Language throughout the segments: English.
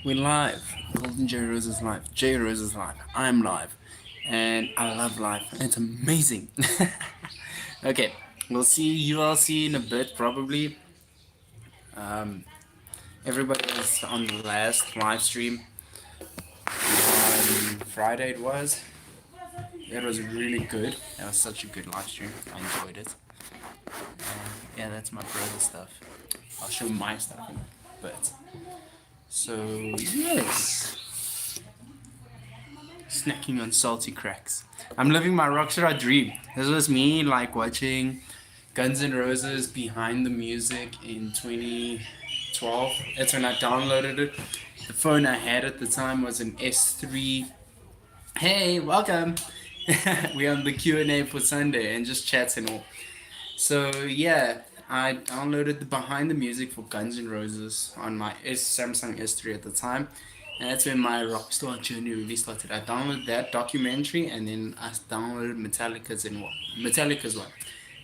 We're live. GoldenJRosa's live. JRosa's live. I'm live. And I love live. It's amazing. Okay, we'll see you all see in a bit probably. Um, Everybody was on the last live stream on Friday it was. It was really good. That was such a good live stream. I enjoyed it. Yeah, that's my brother stuff. I'll show my stuff in a bit. So, yes. Snacking on salty cracks. I'm living my rockstar dream. This was me like watching Guns N' Roses Behind the Music in 2012. That's when I downloaded it. The phone I had at the time was an S3. Hey, welcome. We're on the Q&A for Sunday and just chats and all. So yeah, I downloaded the Behind the Music for Guns N' Roses on my Samsung S3 at the time. And that's when my rockstar journey really started. I downloaded that documentary and then I downloaded Metallica's one.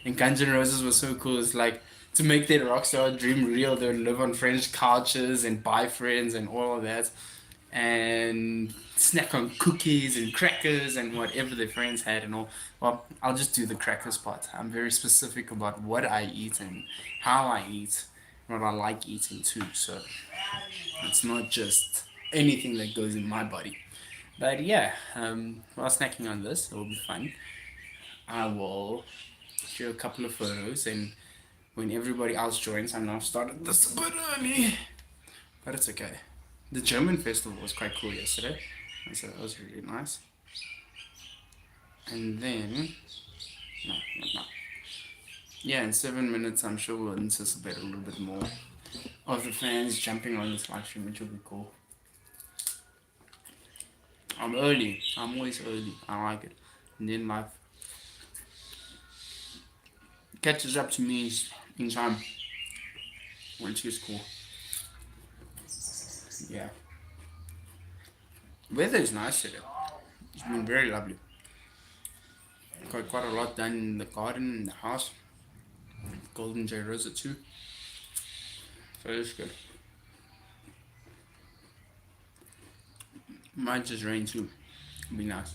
And Guns N' Roses was so cool. It's like to make their rockstar dream real, they would live on French couches and buy friends and all of that. And snack on cookies and crackers and whatever their friends had and all. Well, I'll just do the crackers part. I'm very specific about what I eat and how I eat, what I like eating too. So it's not just anything that goes in my body. But yeah, while snacking on this, it will be fun. I will share a couple of photos, and when everybody else joins, I'm now started this a bit early, but it's okay. The German festival was quite cool yesterday, so that was really nice. And then, no, not now. Yeah, in 7 minutes, I'm sure we'll anticipate a little bit more of the fans jumping on this live stream, which will be cool. I'm early. I'm always early. I like it. And then life catches up to me in time, which is cool. Yeah. Weather is nice today. It's been very lovely. Got quite a lot done in the garden, in the house. GoldenJRosa too. So it's good. Might just rain too. It'll be nice.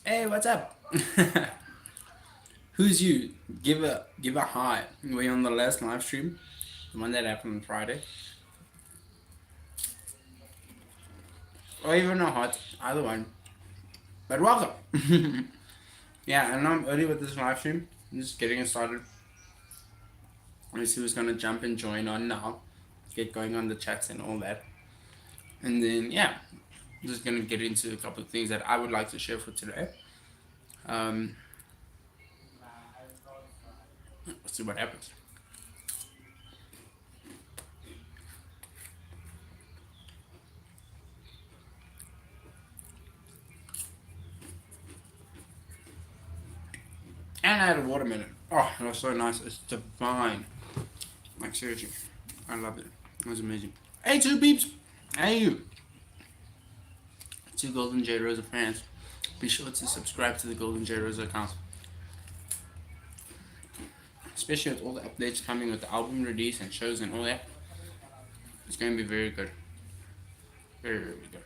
Hey, what's up? Who's you? Give a hi. We're on the last live stream, the one that happened on Friday, or even a hot, either one. But welcome. Yeah, and I'm early with this live stream. I'm just getting it started. Let's see who's gonna jump and join on now. Get going on the chats and all that. And then yeah, I'm just gonna get into a couple of things that I would like to share for today. Let's see what happens. And I had a watermelon. Oh, it was so nice. It's divine. Like seriously, I loved it. It was amazing. Hey, two peeps. Hey, you. Two GoldenJRosa fans. Be sure to subscribe to the GoldenJRosa account. Especially with all the updates coming with the album release and shows and all that. It's going to be very good. Very, very good.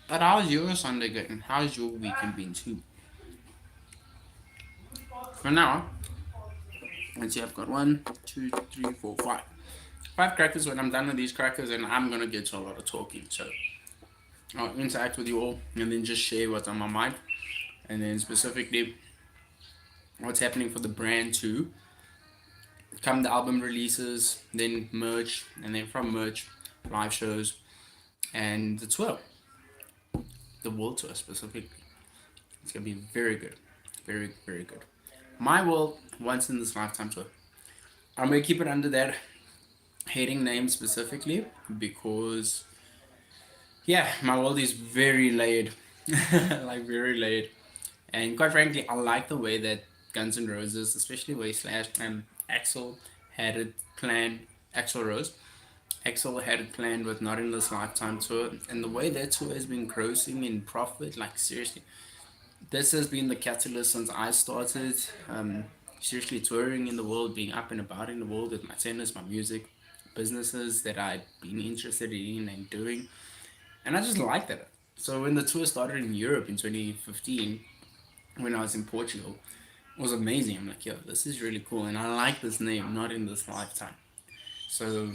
But how's your Sunday getting? How's your weekend been too? For now, let's see, I've got 1, 2, 3, 4, 5. 5 crackers. When I'm done with these crackers, and I'm gonna get to a lot of talking. So I'll interact with you all and then just share what's on my mind. And then specifically what's happening for the brand too. Come the album releases, then merch, and then from merch, live shows, and the tour. The world tour specifically. It's gonna be very good. Very, very good. My world once in this lifetime tour. I'm gonna keep it under that hating name specifically because yeah, my world is very laid. Like very laid. And quite frankly, I like the way that Guns N' Roses, especially way Slash and Axel had it planned, Axel Rose Axel had it planned with Not in This Lifetime tour, and the way that tour has been grossing in profit, like seriously, this has been the catalyst since I started seriously touring in the world, being up and about in the world with my tennis, my music, businesses that I'd been interested in and doing, and I just liked it. So when the tour started in Europe in 2015, when I was in Portugal, it was amazing. I'm like, yo, this is really cool, and I like this name, Not in This Lifetime. So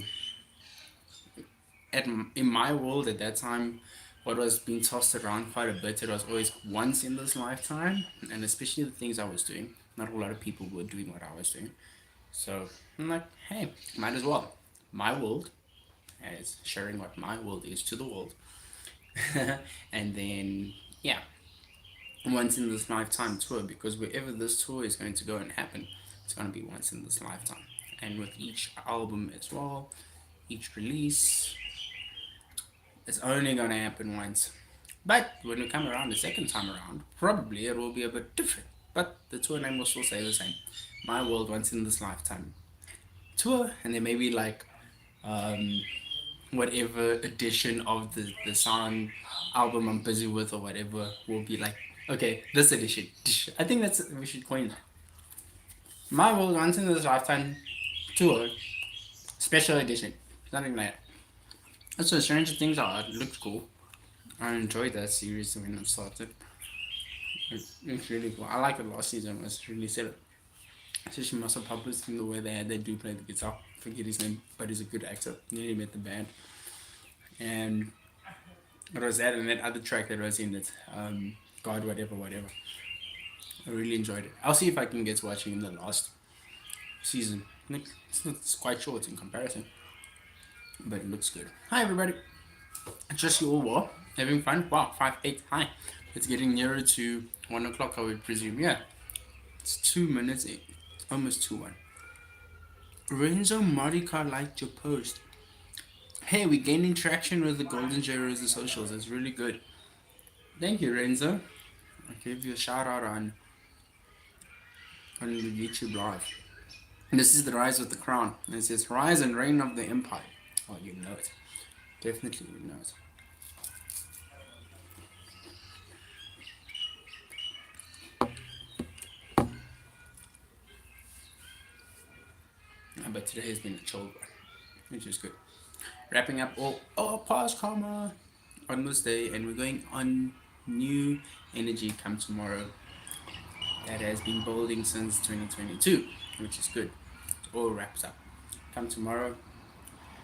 in my world at that time, what was being tossed around quite a bit, it was always once in this lifetime, and especially the things I was doing. Not a lot of people were doing what I was doing. So I'm like, hey, might as well. My world, as sharing what my world is to the world. And then, yeah, once in this lifetime tour, because wherever this tour is going to go and happen, it's going to be once in this lifetime. And with each album as well, each release, it's only going to happen once. But when we come around the second time around, probably it will be a bit different. But the tour name will still stay the same. My World Once in This Lifetime tour, and then maybe like um, whatever edition of the song album I'm busy with or whatever will be like, okay, this edition. I think that's we should coin that. My World Once in This Lifetime tour special edition. Something like that. That's what Stranger Things are. It looks cool. I enjoyed that series when it started. It's really cool. I like it last season. It was really silly. Especially Muscle Puppets in the way they do play the guitar. I forget his name, but he's a good actor. Nearly met the band. And it was that and that other track that was in it. God, whatever, whatever. I really enjoyed it. I'll see if I can get to watching the last season. It's quite short in comparison, but it looks good. Hi, everybody. Just you all well? Having fun? Wow, 5-8. Hi. It's getting nearer to 1 o'clock, I would presume. Yeah. It's 2 minutes in. Almost 2-1. Renzo Marika liked your post. Hey, we're gaining traction with the GoldenJRosa socials. It's really good. Thank you, Renzo. I'll give you a shout out on the YouTube live. And this is the Rise of the Crown. And it says Rise and Reign of the Empire. Oh, you know it. Definitely you know it. But today has been a chill one, which is good. Wrapping up all past karma on this day, and we're going on new energy come tomorrow that has been building since 2022, which is good. It all wraps up. Come tomorrow,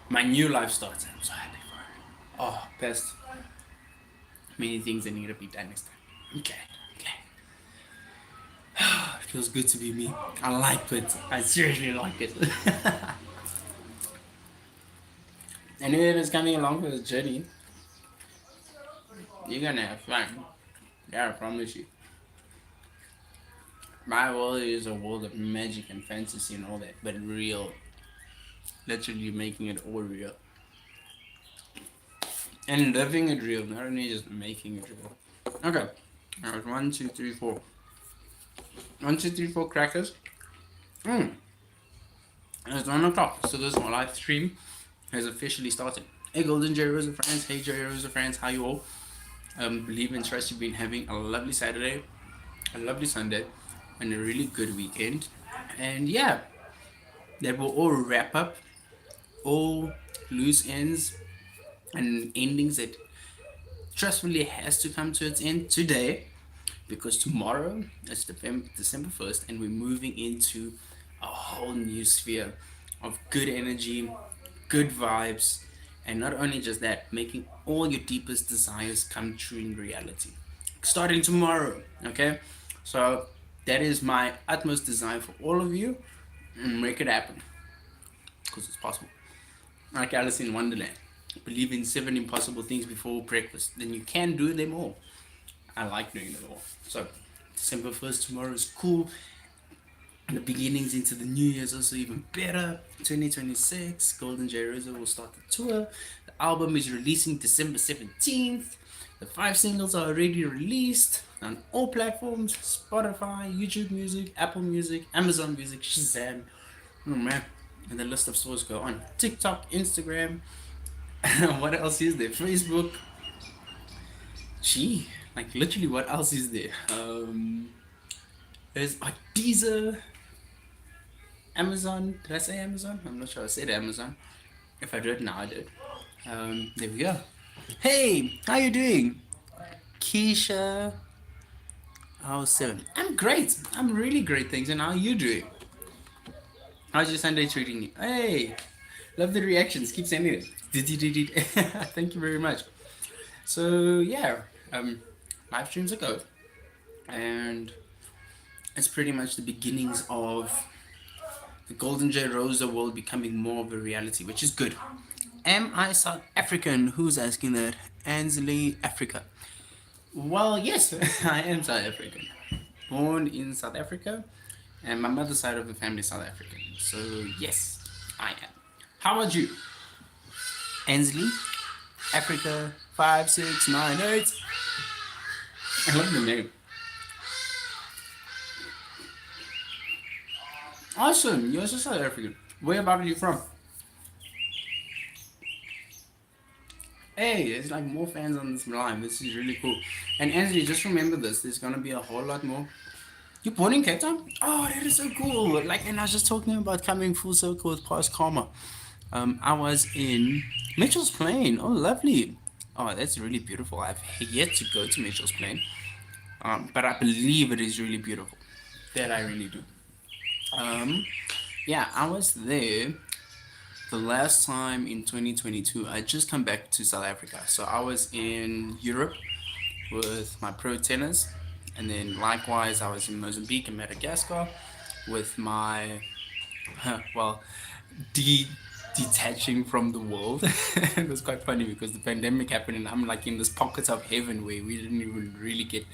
my new life starts. I'm so happy for it. Oh, best. Many things that need to be done next time. Okay. It feels good to be me. I like it. I seriously like it. Anyone that's coming along for the journey, you're gonna have fun. Yeah, I promise you. My world is a world of magic and fantasy and all that, but real. Literally making it all real. And living it real, not only just making it real. Okay. Alright, 1, 2, 3, 4. 1, 2, 3, 4 crackers. It's 1 o'clock, so this live stream has officially started. Hey GoldenJRosa friends, hey JRosa friends, how you all? Believe and trust you've been having a lovely Saturday, a lovely Sunday, and a really good weekend. And yeah, that will all wrap up all loose ends and endings that trustfully has to come to its end today, because tomorrow is December 1st and we're moving into a whole new sphere of good energy, good vibes, and not only just that, making all your deepest desires come true in reality. Starting tomorrow, okay? So that is my utmost desire for all of you, and make it happen, because it's possible. Like Alice in Wonderland, believe in 7 impossible things before breakfast, then you can do them all. I like doing it all. So December 1st tomorrow is cool. And the beginnings into the new year is also even better. 2026, GoldenJRosa will start the tour. The album is releasing December 17th. The 5 singles are already released on all platforms: Spotify, YouTube Music, Apple Music, Amazon Music, Shazam. Oh man, And the list of stores go on. TikTok, Instagram, what else is there? Facebook. Gee, like literally, what else is there? There's Adiza, Amazon. Did I say Amazon? I'm not sure I said Amazon. If I did, now I did. There we go. Hey, how you doing? Keisha. Oh, 7. I'm great. I'm really great, thanks. And how are you doing? How's your Sunday treating you? Hey, love the reactions. Keep sending it. Thank you very much. So yeah, live streams are good, and it's pretty much the beginnings of the GoldenJRosa world becoming more of a reality, which is good. Am I South African? Who's asking that? Ansley, Africa. Well, yes, I am South African. Born in South Africa, and my mother's side of the family is South African. So yes, I am. How about you? Ansley, Africa, 5698. I love the name. Awesome, you're also South African. Where about are you from? Hey, there's like more fans on this live. This is really cool. And Ansley, just remember this. There's gonna be a whole lot more. You born in Cape Town? Oh, that is so cool. Like, and I was just talking about coming full circle with past karma. I was in Mitchell's Plain. Oh, lovely. Oh, that's really beautiful. I've yet to go to Mitchell's Plain. But I believe it is really beautiful. That I really do. Um, yeah, I was there the last time in 2022. I just come back to South Africa. So I was in Europe with my pro tennis, and then likewise I was in Mozambique and Madagascar with my well, de detaching from the world. It was quite funny because the pandemic happened and I'm like in this pocket of heaven where we didn't even really get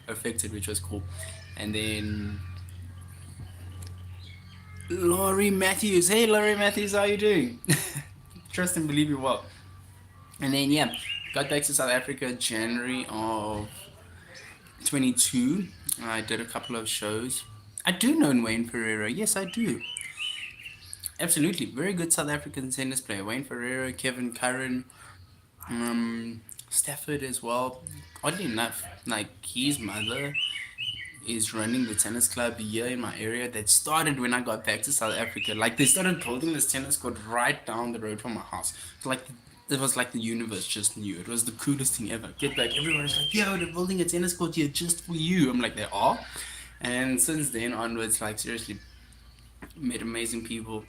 affected, which was cool. And then Laurie Matthews. Hey Laurie Matthews, how you doing? Trust and believe you well. And then yeah, got back to South Africa January of 22. I did a couple of shows. I do know Wayne Pereira. Yes, I do. Absolutely. Very good South African tennis player. Wayne Pereira, Kevin Curran, Stafford as well. Oddly enough, like his mother is running the tennis club here in my area that started when I got back to South Africa. Like they started building this tennis court right down the road from my house. Like it was like the universe just knew. It was the coolest thing ever. Get back, everyone's like, yo, they're building a tennis court here just for you. I'm like, they are. And since then onwards, like seriously, met amazing people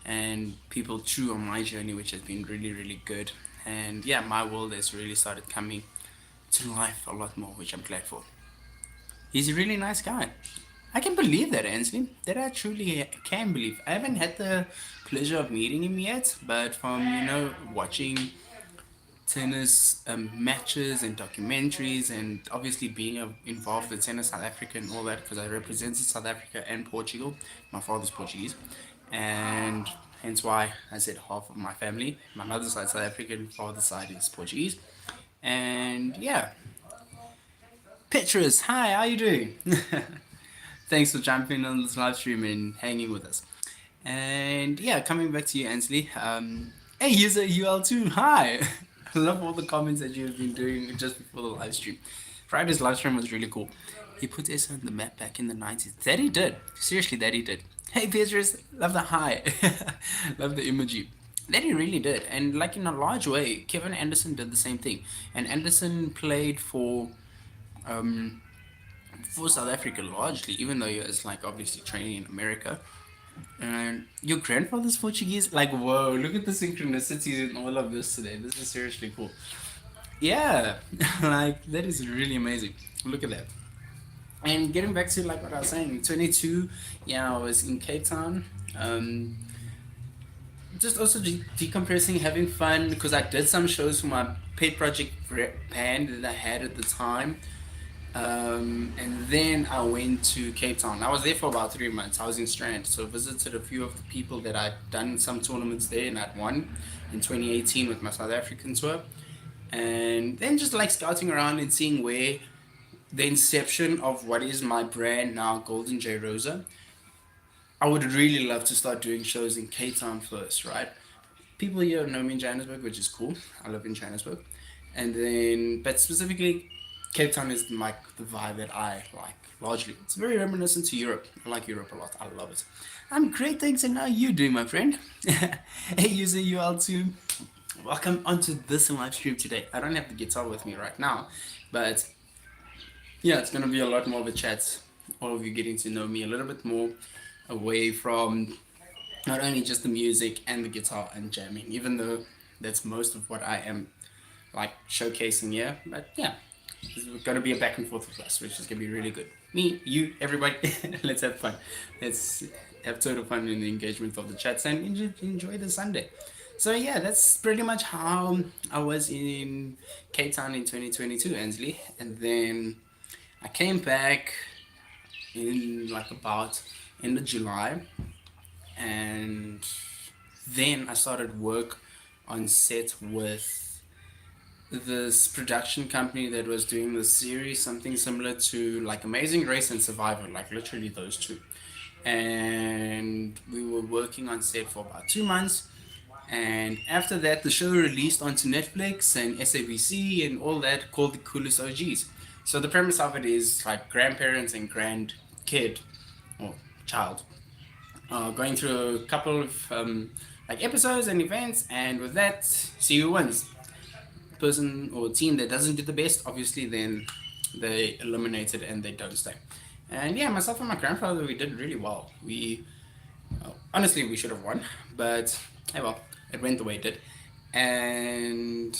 and people true on my journey, which has been really, really good. And yeah, my world has really started coming to life a lot more, which I'm glad for. He's a really nice guy. I can believe that, Ansley. That I truly can believe. I haven't had the pleasure of meeting him yet, but from watching tennis matches and documentaries, and obviously being involved with Tennis South Africa and all that, because I represented South Africa and Portugal. My father's Portuguese, and hence why I said half of my family. My mother's side South African, father's side is Portuguese, and yeah. Petrus, hi, how you doing? Thanks for jumping on this live stream and hanging with us. And yeah, coming back to you, Ansley. Hey, user UL2, hi. I love all the comments that you have been doing just before the live stream. Friday's live stream was really cool. He put S on the map back in the 90s. That he did. Seriously, that he did. Hey, Petrus, love the hi. Love the emoji. That he really did. And like in a large way, Kevin Anderson did the same thing. And Anderson played um, for South Africa largely, even though he was like obviously training in America. And your grandfather's Portuguese? Like, whoa, look at the synchronicities in all of this today. This is seriously cool. Yeah, like that is really amazing. Look at that. And getting back to like what I was saying, 22, yeah, I was in Cape Town. Just also decompressing, having fun, because I did some shows for my pet project band that I had at the time. And then I went to Cape Town. I was there for about 3 months. I was in Strand, so visited a few of the people that I'd done some tournaments there and I'd won in 2018 with my South African tour. And then just like scouting around and seeing where the inception of what is my brand now, GoldenJRosa, I would really love to start doing shows in Cape Town first, right? People here know me in Johannesburg, which is cool. I live in Johannesburg. And then, but specifically, Cape Town is like the vibe that I like largely. It's very reminiscent to Europe. I like Europe a lot. I love it. I'm great, thanks. And how you doing, my friend? Hey, user UL2. Welcome onto this live stream today. I don't have the guitar with me right now, but yeah, it's gonna be a lot more of a chat. All of you getting to know me a little bit more away from not only just the music and the guitar and jamming, even though that's most of what I am like showcasing here. But yeah, it's gonna be a back and forth with us, which is gonna be really good. Me, you, everybody, let's have fun. Let's have total fun in the engagement of the chats and enjoy the Sunday. So yeah, that's pretty much how I was in Cape Town in 2022, Ansley, and then I came back in like about end of July, and then I started work on set with this production company that was doing the series, something similar to like Amazing Race and Survivor, like literally those two. And we were working on set for about 2 months. And after that, the show released onto Netflix and SABC and all that, called The Coolest OGs. So the premise of it is like grandparents and grandkid or child going through a couple of like episodes and events, and with that, see who wins. Person or team that doesn't do the best, obviously, then they eliminated and they don't stay. And yeah, myself and my grandfather, we did really well. We honestly we should have won, but hey, well, it went the way it did, and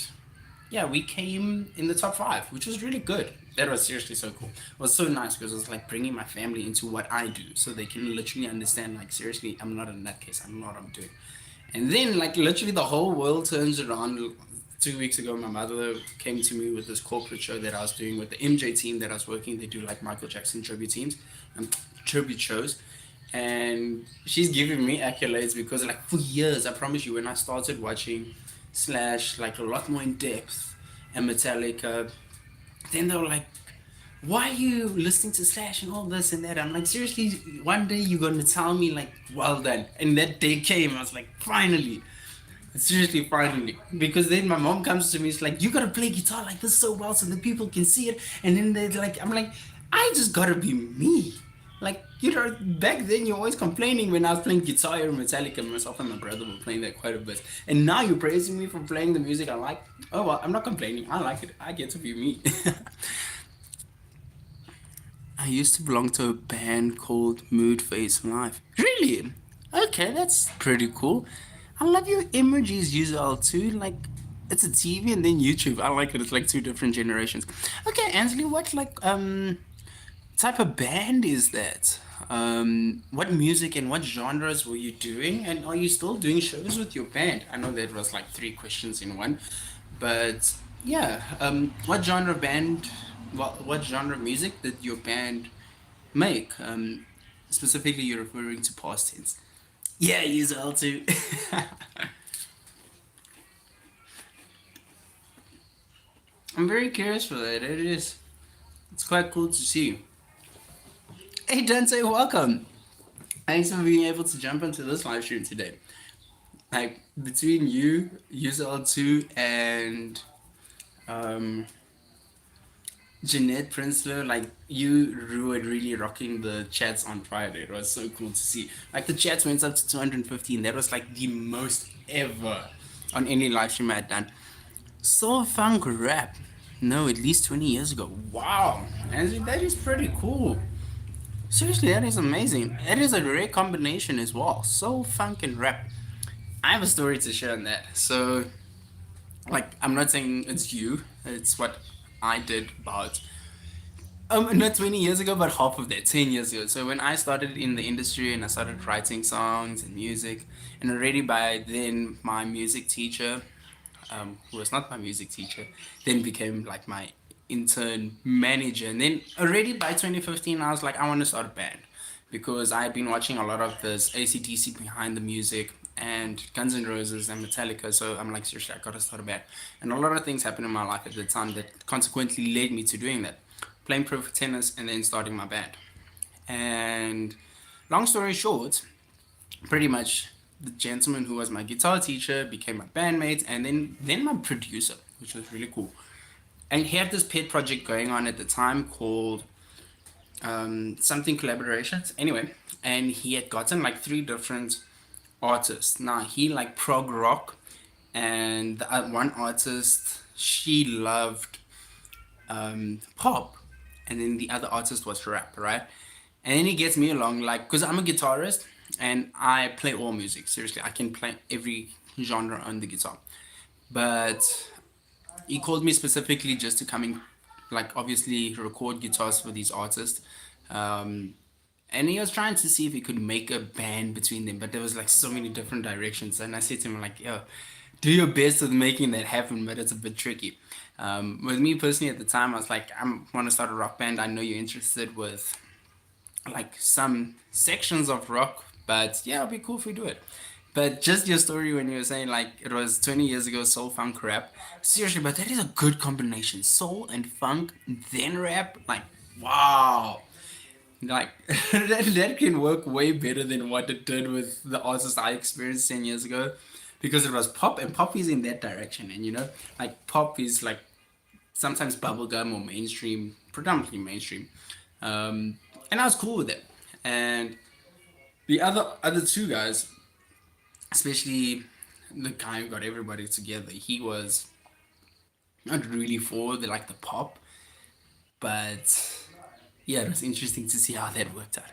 yeah, we came in the top five, which was really good. That was seriously so cool. It was so nice because it was like bringing my family into what I do, so they can literally understand. Like seriously, I'm not a nutcase. I know what I'm doing. And then like literally the whole world turns around. 2 weeks ago, my mother came to me with this corporate show that I was doing with the MJ team that I was working. They do like Michael Jackson tribute teams, tribute shows, and she's giving me accolades because like for years, I promise you, when I started watching Slash like a lot more in depth and Metallica, then they were like, why are you listening to Slash and all this and that? I'm like, seriously, one day you're gonna tell me like, well done. And that day came. I was like, finally. Seriously, finally. Because then my mom comes to me, it's like, you gotta play guitar like this so well so that people can see it. And then they're like, I'm like, I just gotta be me. Like, you know, back then you're always complaining when I was playing guitar or Metallica. Myself and my brother were playing that quite a bit. And now you're praising me for playing the music I like. Oh, well, I'm not complaining. I like it. I get to be me. I used to belong to a band called Mood Face Life. Really? Okay, that's pretty cool. I love your emojis, usual too. Like, it's a TV and then YouTube. I like it. It's like two different generations. Okay, Ansley, what like type of band is that? What music and what genres were you doing? And are you still doing shows with your band? I know that was like three questions in one, but yeah. What genre of band? What genre of music did your band make? Specifically, you're referring to past tense. Yeah, use all too. I'm very curious for that. It is. It's quite cool to see. Hey, Dante, welcome. Thanks for being able to jump into this live stream today. Like between you, user L2, and um, Jeanette Prinsloo, like you were really rocking the chats on Friday. It was so cool to see. Like the chats went up to 215. That was like the most ever on any live stream I had done. Soul funk rap. No, at least 20 years ago. Wow. And that is pretty cool. Seriously, that is amazing. That is a rare combination as well. Soul funk and rap. I have a story to share on that. So, like, I'm not saying it's you. It's what I did about not 20 years ago, but half of that, 10 years ago. So when I started in the industry and I started writing songs and music, and already by then my music teacher, who was not my music teacher, then became like my intern manager. And then already by 2015, I was like, I want to start a band because I had been watching a lot of this ACDC behind the music and Guns N' Roses and Metallica. So I'm like, seriously, I gotta start a band. And a lot of things happened in my life at the time that consequently led me to doing that, playing pro tennis and then starting my band. And Long story short, pretty much the gentleman who was my guitar teacher became my bandmate, and then my producer, which was really cool. And he had this pet project going on at the time called something collaborations. Anyway, and he had gotten like three different artists. Now he like prog rock, and the one artist she loved pop, and then the other artist was rap, right? And then he gets me along, like, because I'm a guitarist and I play all music. Seriously, I can play every genre on the guitar. But he called me specifically just to come in, like, obviously record guitars for these artists. Um, and he was trying to see if he could make a band between them, but there was like so many different directions. And I said to him, like, yo, do your best with making that happen, but it's a bit tricky. With me personally at the time, I was like, I want to start a rock band. I know you're interested with like some sections of rock, but yeah, it'll be cool if we do it. But just your story when you were saying like it was 20 years ago, soul, funk, rap. Seriously, but that is a good combination. Soul and funk, then rap. Like, wow. Like, that can work way better than what it did with the artists I experienced 10 years ago. Because it was pop, and pop is in that direction. And like pop is like sometimes bubblegum or mainstream, predominantly mainstream. And I was cool with it. And the other two guys, especially the guy who got everybody together, he was not really for the pop, but yeah, it was interesting to see how that worked out.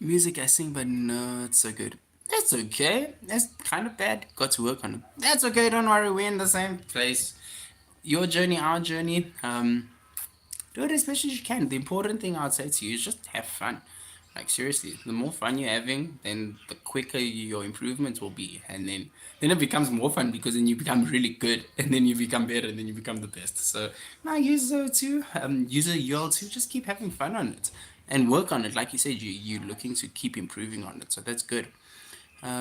Music I sing, but no, it's so good. That's okay. That's kind of bad. Got to work on it. That's okay. Don't worry. We're in the same place. Your journey, our journey. Do it as best as you can. The important thing I'd say to you is just have fun. Like seriously, the more fun you're having, then the quicker your improvements will be, and then it becomes more fun because then you become really good, and then you become better, and then you become the best. So now use too, use a UL too. Just keep having fun on it and work on it. Like you said, you're looking to keep improving on it, so that's good.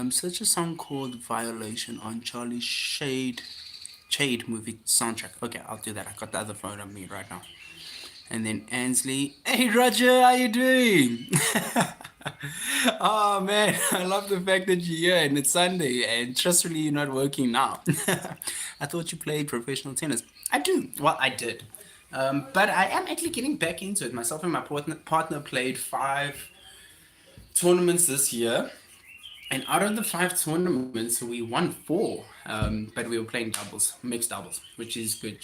Search a song called "Violation" on Charlie Shade movie soundtrack. Okay, I'll do that. I got the other phone on me right now. And then Ansley, hey Roger, how you doing? Oh man, I love the fact that you're here and it's Sunday and trustfully you're not working now. I thought you played professional tennis. I do. Well, I did. But I am actually getting back into it. Myself and my partner played 5 tournaments this year. And out of the 5 tournaments, we won 4. But we were playing doubles, mixed doubles, which is good.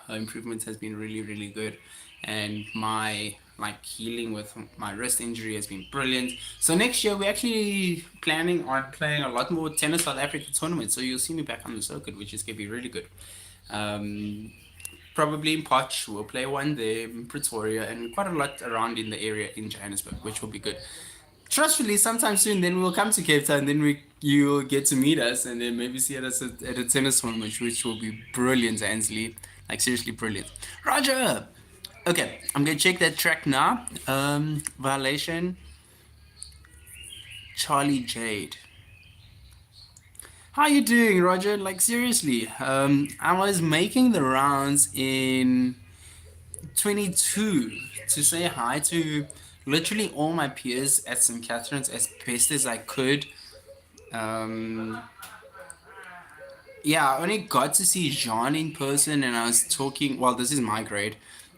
Her improvements has been really, really good. And my healing with my wrist injury has been brilliant. So next year we're actually planning on playing a lot more tennis South Africa tournaments. So you'll see me back on the circuit, which is gonna be really good. Um, Probably in Potch, we'll play one there in Pretoria, and quite a lot around in the area in Johannesburg, which will be good. Trustfully, sometime soon, then we'll come to Cape Town. Then you'll get to meet us, and then maybe see us at a tennis tournament, which will be brilliant, Ansley. Like seriously, brilliant. Roger. Okay, I'm gonna check that track now. Violation. Charlie Jade. How you doing, Roger? Like seriously, I was making the rounds in 22 to say hi to literally all my peers at St. Catherine's as best as I could. Um, yeah, I only got to see Jean in person, and I was talking. Well, this is my grade.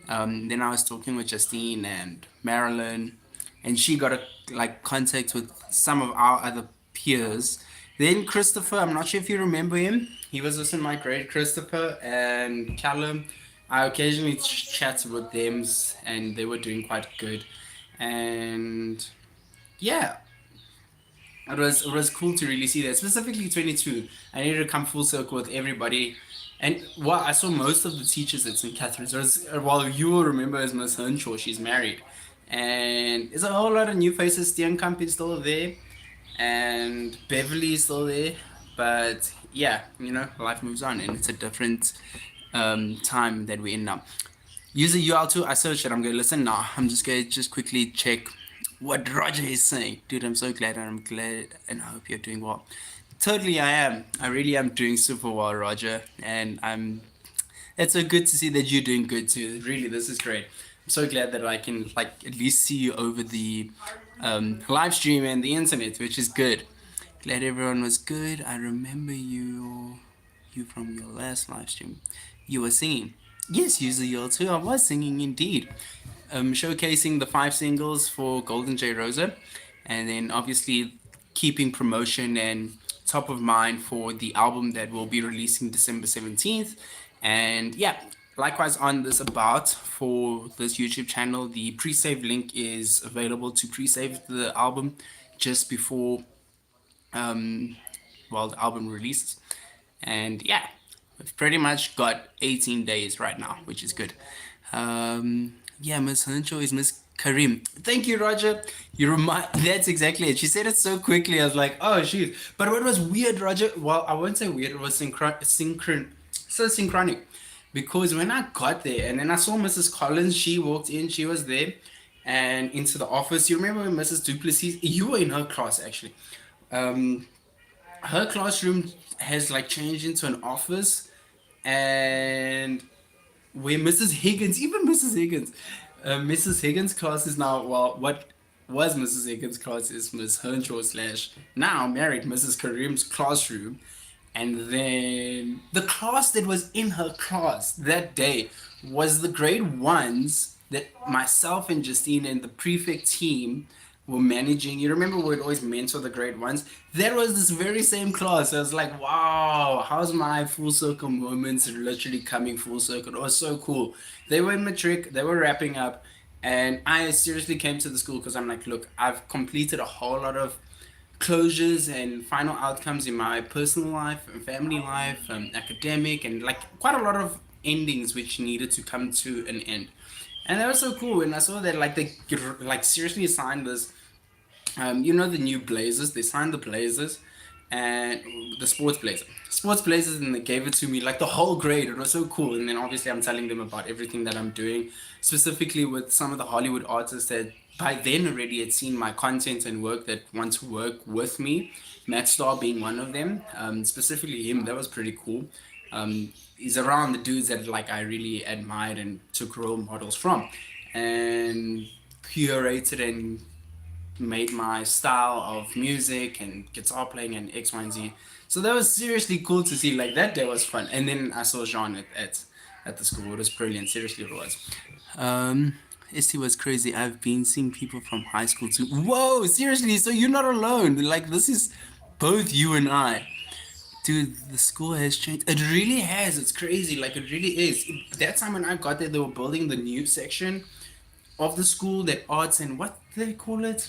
Then I was talking with Justine and Marilyn, and she got a contact with some of our other peers. Then Christopher, I'm not sure if you remember him. He was also in my grade. Christopher and Callum. I occasionally chatted with them, and they were doing quite good. And yeah, it was cool to really see that, specifically 22. I needed to come full circle with everybody, and well, I saw most of the teachers at St. Catherine's. Well, you will remember as Miss Henshaw, she's married, and there's a whole lot of new faces. Steenkamp is still there, and Beverly is still there, but yeah, life moves on, and it's a different time that we're in now. Use the UL2. I searched it. I'm going to listen now. I'm just going to just quickly check what Roger is saying. Dude, I'm so glad, and I'm glad, and I hope you're doing well. Totally, I am. I really am doing super well, Roger. And it's so good to see that you're doing good too. Really, this is great. I'm so glad that I can, at least see you over the live stream and the internet, which is good. Glad everyone was good. I remember you from your last live stream. You were singing. Yes, user you too. I was singing indeed. Showcasing the 5 singles for GoldenJRosa, and then obviously keeping promotion and top of mind for the album that will be releasing December 17th. And yeah, likewise on this about for this YouTube channel, the pre-save link is available to pre-save the album just before the album releases. And yeah, we've pretty much got 18 days right now, which is good. Yeah, Miss Huncho is Miss Karim. Thank you, Roger. You remind. That's exactly it. She said it so quickly. I was like, oh, shoot. But what was weird, Roger? Well, I won't say weird. It was so synchronic. Because when I got there and then I saw Mrs. Collins, she walked in, she was there, and into the office. You remember when Mrs. Duplessis? You were in her class actually. Her classroom has like changed into an office, and where Mrs. Higgins, even Mrs. Higgins, Mrs. Higgins' class is now, well, what was Mrs. Higgins' class is Miss Henshaw slash now married Mrs. Karim's classroom. And then the class that was in her class that day was the grade ones that myself and Justine and the prefect team were managing. You remember we'd always mentor the grade ones? That was this very same class. I was like, wow, how's my full circle moments literally coming full circle? It was so cool. They were in matric, they were wrapping up, and I seriously came to the school because I'm like, look, I've completed a whole lot of closures and final outcomes in my personal life and family life, academic, and like quite a lot of endings which needed to come to an end. And that was so cool. And I saw that like they like seriously assigned this, the new blazers. They signed the blazers and the sports blazers, and they gave it to me like the whole grade. It was so cool. And then obviously I'm telling them about everything that I'm doing, specifically with some of the Hollywood artists that by then already had seen my content and work that want to work with me. Matt Starr being one of them, specifically him. That was pretty cool. He's around the dudes that like I really admired and took role models from, and curated and made my style of music and guitar playing and X, Y, and Z. So that was seriously cool to see. Like that day was fun. And then I saw Jean at the school. It was brilliant. Seriously, it was. ST was crazy. I've been seeing people from high school too. Whoa, seriously. So you're not alone. Like this is both you and I. Dude, the school has changed. It really has. It's crazy. Like it really is. That time when I got there, they were building the new section of the school, that arts and what do they call it?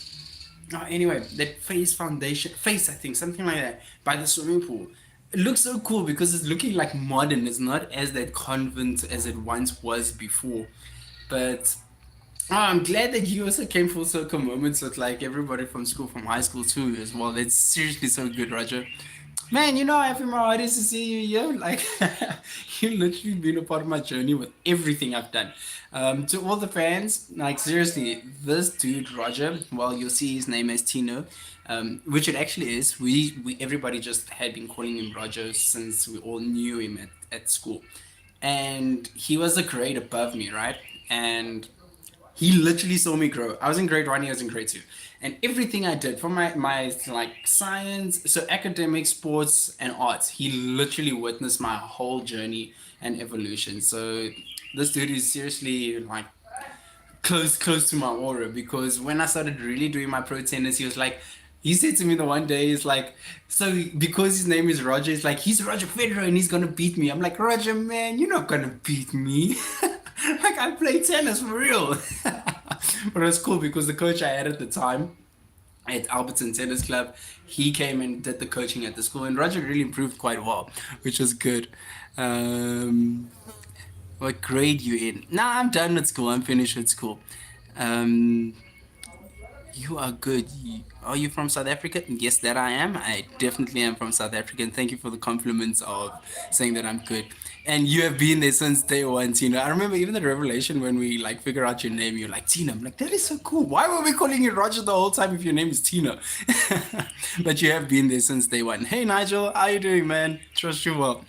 Anyway, that face I think, something like that, by the swimming pool. It looks so cool because it's looking like modern. It's not as that convent as it once was before. But I'm glad that you also came full circle moments with like everybody from school, from high school too, as well. That's seriously so good, Roger. Man, I feel my hardest to see you here. Like, you've literally been a part of my journey with everything I've done. To all the fans, like, seriously, this dude, Roger, well, you'll see his name as Tino, which it actually is. Everybody just had been calling him Roger since we all knew him at school. And he was a grade above me, right? And he literally saw me grow. I was in grade one, he was in grade two. And everything I did for my like science, so academic, sports, and arts, he literally witnessed my whole journey and evolution. So this dude is seriously like close to my aura, because when I started really doing my pro tennis, he said to me the one day, he's like, so because his name is Roger, he's like, he's Roger Federer and he's gonna beat me. I'm like, Roger, man, you're not gonna beat me. Like, I play tennis for real. But it was cool because the coach I had at the time at Alberton Tennis Club, he came and did the coaching at the school, and Roger really improved quite well, which was good. What grade you in? Nah, I'm done with school. I'm finished with school. Um, you are good. Are you from South Africa? Yes, that I am. I definitely am from South Africa. And thank you for the compliments of saying that I'm good. And you have been there since day one, Tina. I remember even the revelation when we like figure out your name. You're like, Tina. I'm like, that is so cool. Why were we calling you Roger the whole time if your name is Tina? But you have been there since day one. Hey, Nigel. How you doing, man? Trust you well.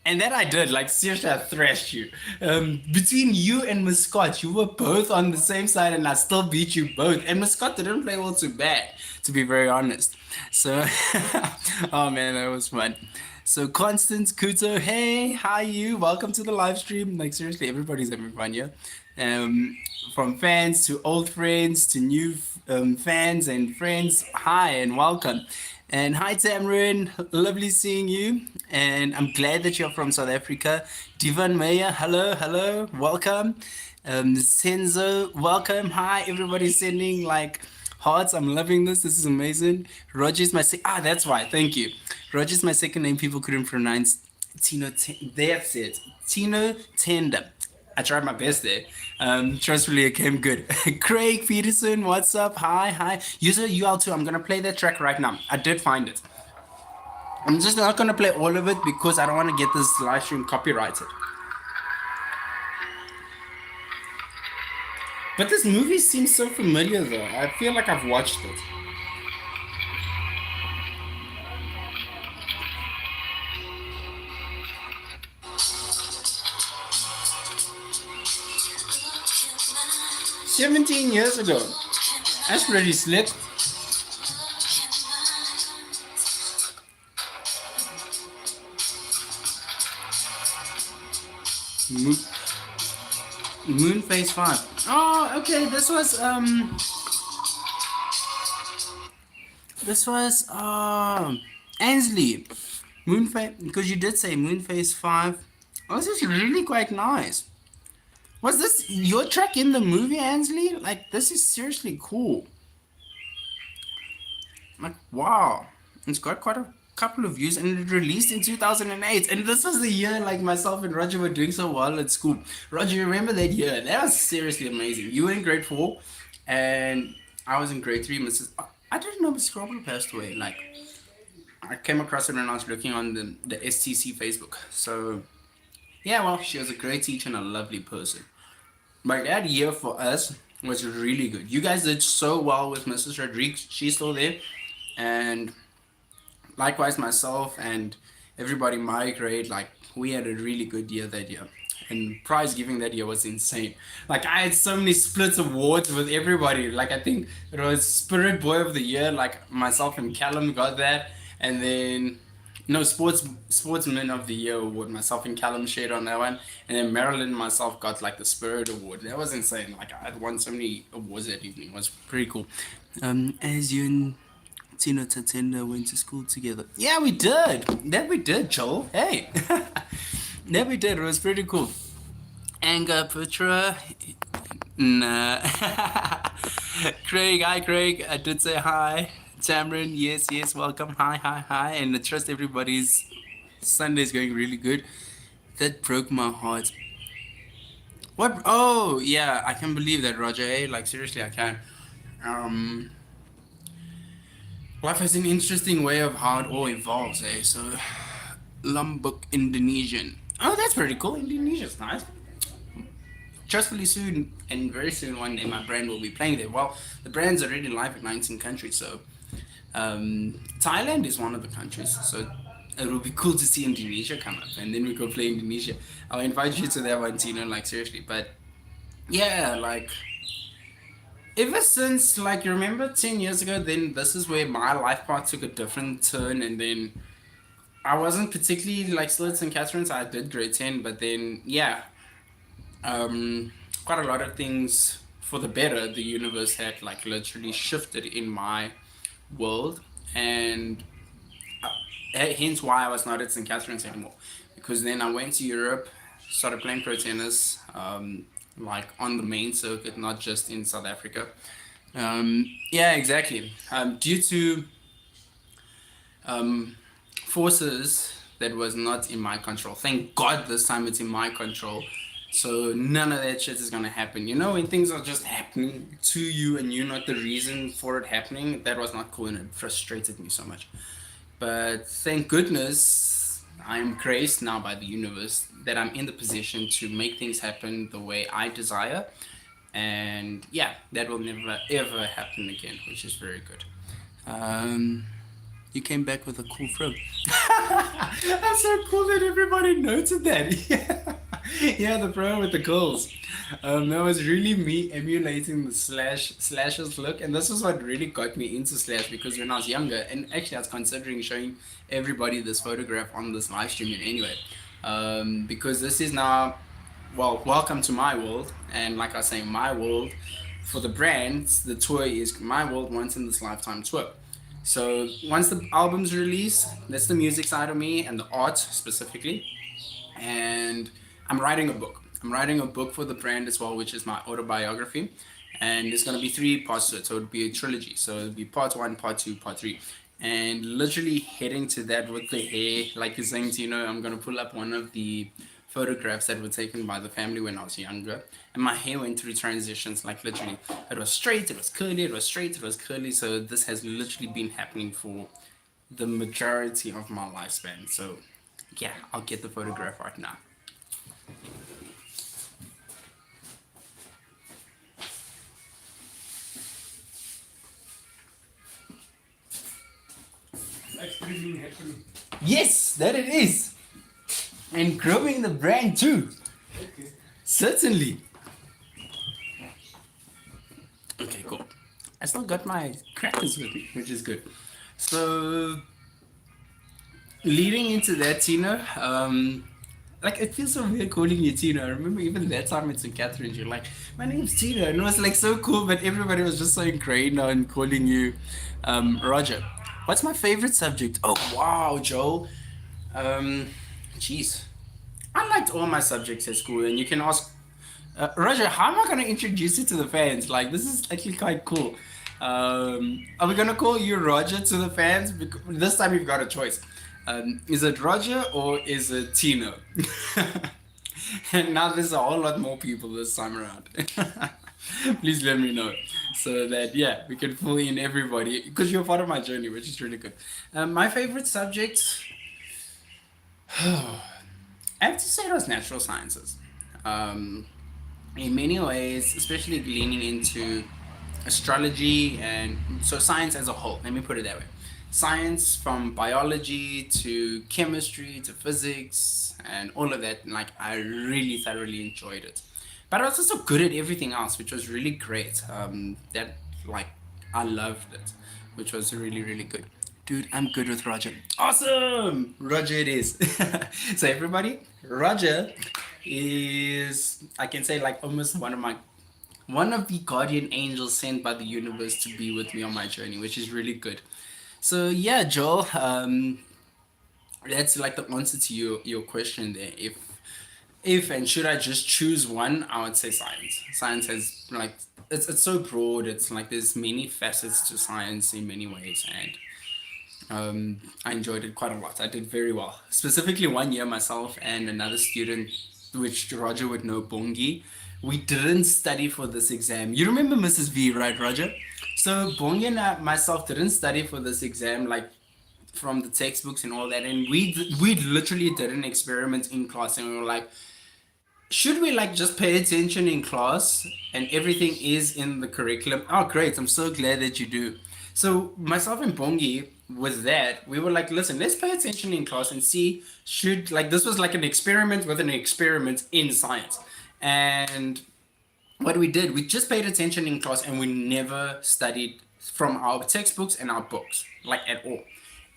And that I did. Like, seriously, I thrashed you. Between you and Muscat, you were both on the same side, and I still beat you both. And Muscat didn't play all too bad, to be very honest. So, oh man, that was fun. So, Constance Kuto, hey, hi you. Welcome to the live stream. Like, seriously, everybody's having fun here. Um, from fans to old friends to new fans and friends, hi and welcome. And hi, Tamrin. Lovely seeing you. And I'm glad that you're from South Africa. Divan Meyer, hello, hello, welcome. Senzo, welcome. Hi, everybody sending like hearts. I'm loving this. This is amazing. Roger's my that's why. Thank you. Roger's my second name. People couldn't pronounce That's it. Tino Tender. I tried my best there. Trustfully, it came good. Craig Peterson, what's up? Hi, hi. User UL2, I'm going to play that track right now. I did find it. I'm just not going to play all of it because I don't want to get this live stream copyrighted. But this movie seems so familiar though. I feel like I've watched it. "17 years ago." That's pretty slick. Moon Phase 5. Oh, okay, this was Ansley. Moon Phase, because you did say Moon Phase 5. Oh, this is really quite nice. Was this your track in the movie, Ansley? Like, this is seriously cool. Like, wow. It's got quite a couple of views and it released in 2008. And this was the year, like, myself and Roger were doing so well at school. Roger, you remember that year? That was seriously amazing. You were in grade 4 and I was in grade 3. I didn't know Mrs. Cromwell passed away. Like, I came across it when I was looking on the STC Facebook. So, yeah, well, she was a great teacher and a lovely person. But that year for us was really good. You guys did so well with Mrs. Rodriguez. She's still there. And likewise myself and everybody in my grade, like, we had a really good year that year. And prize giving that year was insane. Like, I had so many splits awards with everybody. Like, I think it was Spirit Boy of the Year, like myself and Callum got that. And then no, Sportsman of the Year award. Myself and Callum shared on that one, and then Marilyn and myself got like the Spirit Award. That was insane. Like, I had won so many awards that evening. It was pretty cool. As you and Tina Tatenda went to school together. Yeah, we did. That we did, Joel. Hey, that we did. It was pretty cool. Anga Putra. Nah. Craig, hi Craig. I did say hi. Tamron, yes, yes, welcome. Hi, hi, hi. And I trust everybody's Sunday's going really good. That broke my heart. What? Oh, yeah, I can believe that, Roger. Hey, like, seriously, I can. Um, Life has an interesting way of how it all evolves, eh? So, Lombok Indonesian. Oh, that's pretty cool. Indonesia's nice. Trustfully soon, and very soon one day, my brand will be playing there. Well, the brand's already live in 19 countries, so Thailand is one of the countries, so it will be cool to see Indonesia come up, and then we go play Indonesia. I'll invite you to that one, Tino, like, seriously. But yeah, like, ever since, like, you remember 10 years ago, then this is where my life path took a different turn, and then I wasn't particularly like still at St. Catherine's. I did grade 10, but then yeah, quite a lot of things for the better. The universe had like literally shifted in my world, and hence why I was not at St. Catherine's anymore. Because then I went to Europe, started playing pro tennis, like on the main circuit, not just in South Africa. Yeah, exactly. Due to forces that was not in my control. Thank God this time it's in my control. So none of that shit is gonna happen. You know, when things are just happening to you and you're not the reason for it happening, that was not cool and it frustrated me so much. But thank goodness I'm graced now by the universe that I'm in the position to make things happen the way I desire. And yeah, that will never ever happen again, which is very good. Um, You came back with a cool fro. That's so cool that everybody noted that. Yeah, yeah, the fro with the curls. That was really me emulating the slashes look, and this is what really got me into slash because when I was younger, and actually I was considering showing everybody this photograph on this live stream anyway, because this is now, well, welcome to my world, and like I say, my world for the brands, the tour is my world once in this lifetime tour. So once the album's released, that's the music side of me and the art specifically. And I'm writing a book. I'm writing a book for the brand as well, which is my autobiography. And there's going to be 3 parts to it. So it'll be a trilogy. So it'll be part 1, part 2, part 3. And literally heading to that with the hair, like you're saying, I'm going to pull up one of the photographs that were taken by the family when I was younger. And my hair went through transitions, like literally. It was straight, it was curly, it was straight, it was curly. So this has literally been happening for the majority of my lifespan. So yeah, I'll get the photograph right now. Yes, that it is. And growing the brand too. Okay. Certainly. Okay, cool. I still got my crackers with me, which is good. So, leading into that, Tina, like it feels so weird calling you Tina. I remember even that time at St. Catherine's, you're like, my name's Tina. And it was like so cool, but everybody was just so ingrained on calling you Roger. What's my favorite subject? Oh, wow, Joel. Um, Jeez. I liked all my subjects at school, and you can ask Roger, how am I going to introduce you to the fans? Like, this is actually quite cool. Are we going to call you Roger to the fans? Because this time you've got a choice. Is it Roger or is it Tino? And now there's a whole lot more people this time around. Please let me know so that, yeah, we can pull in everybody because you're part of my journey, which is really good. My favorite subject, I have to say it was natural sciences. Um, in many ways, especially leaning into astrology and so science as a whole. Let me put it that way. Science from biology to chemistry to physics and all of that. Like I really thoroughly enjoyed it, but I was also good at everything else, which was really great. That like I loved it, which was really really good. Dude, I'm good with Roger. Awesome! Roger it is. So everybody, Roger is, I can say, like almost one of the guardian angels sent by the universe to be with me on my journey, which is really good. So yeah, Joel, that's like the answer to your question there. If and should I just choose one, I would say science. Science has like it's so broad. It's like there's many facets to science in many ways, and I enjoyed it quite a lot. I did very well. Specifically, one year myself and another student, which Roger would know, Bongi, we didn't study for this exam. You remember Mrs. V, right, Roger? So Bongi and myself didn't study for this exam, like from the textbooks and all that, and we literally did an experiment in class, and we were like, should we like just pay attention in class and everything is in the curriculum? Oh, great. I'm so glad that you do. So myself and Bongi with that, we were like, listen, let's pay attention in class and see should like this was like an experiment with an experiment in science. And what we did, we just paid attention in class and we never studied from our textbooks and our books, like at all.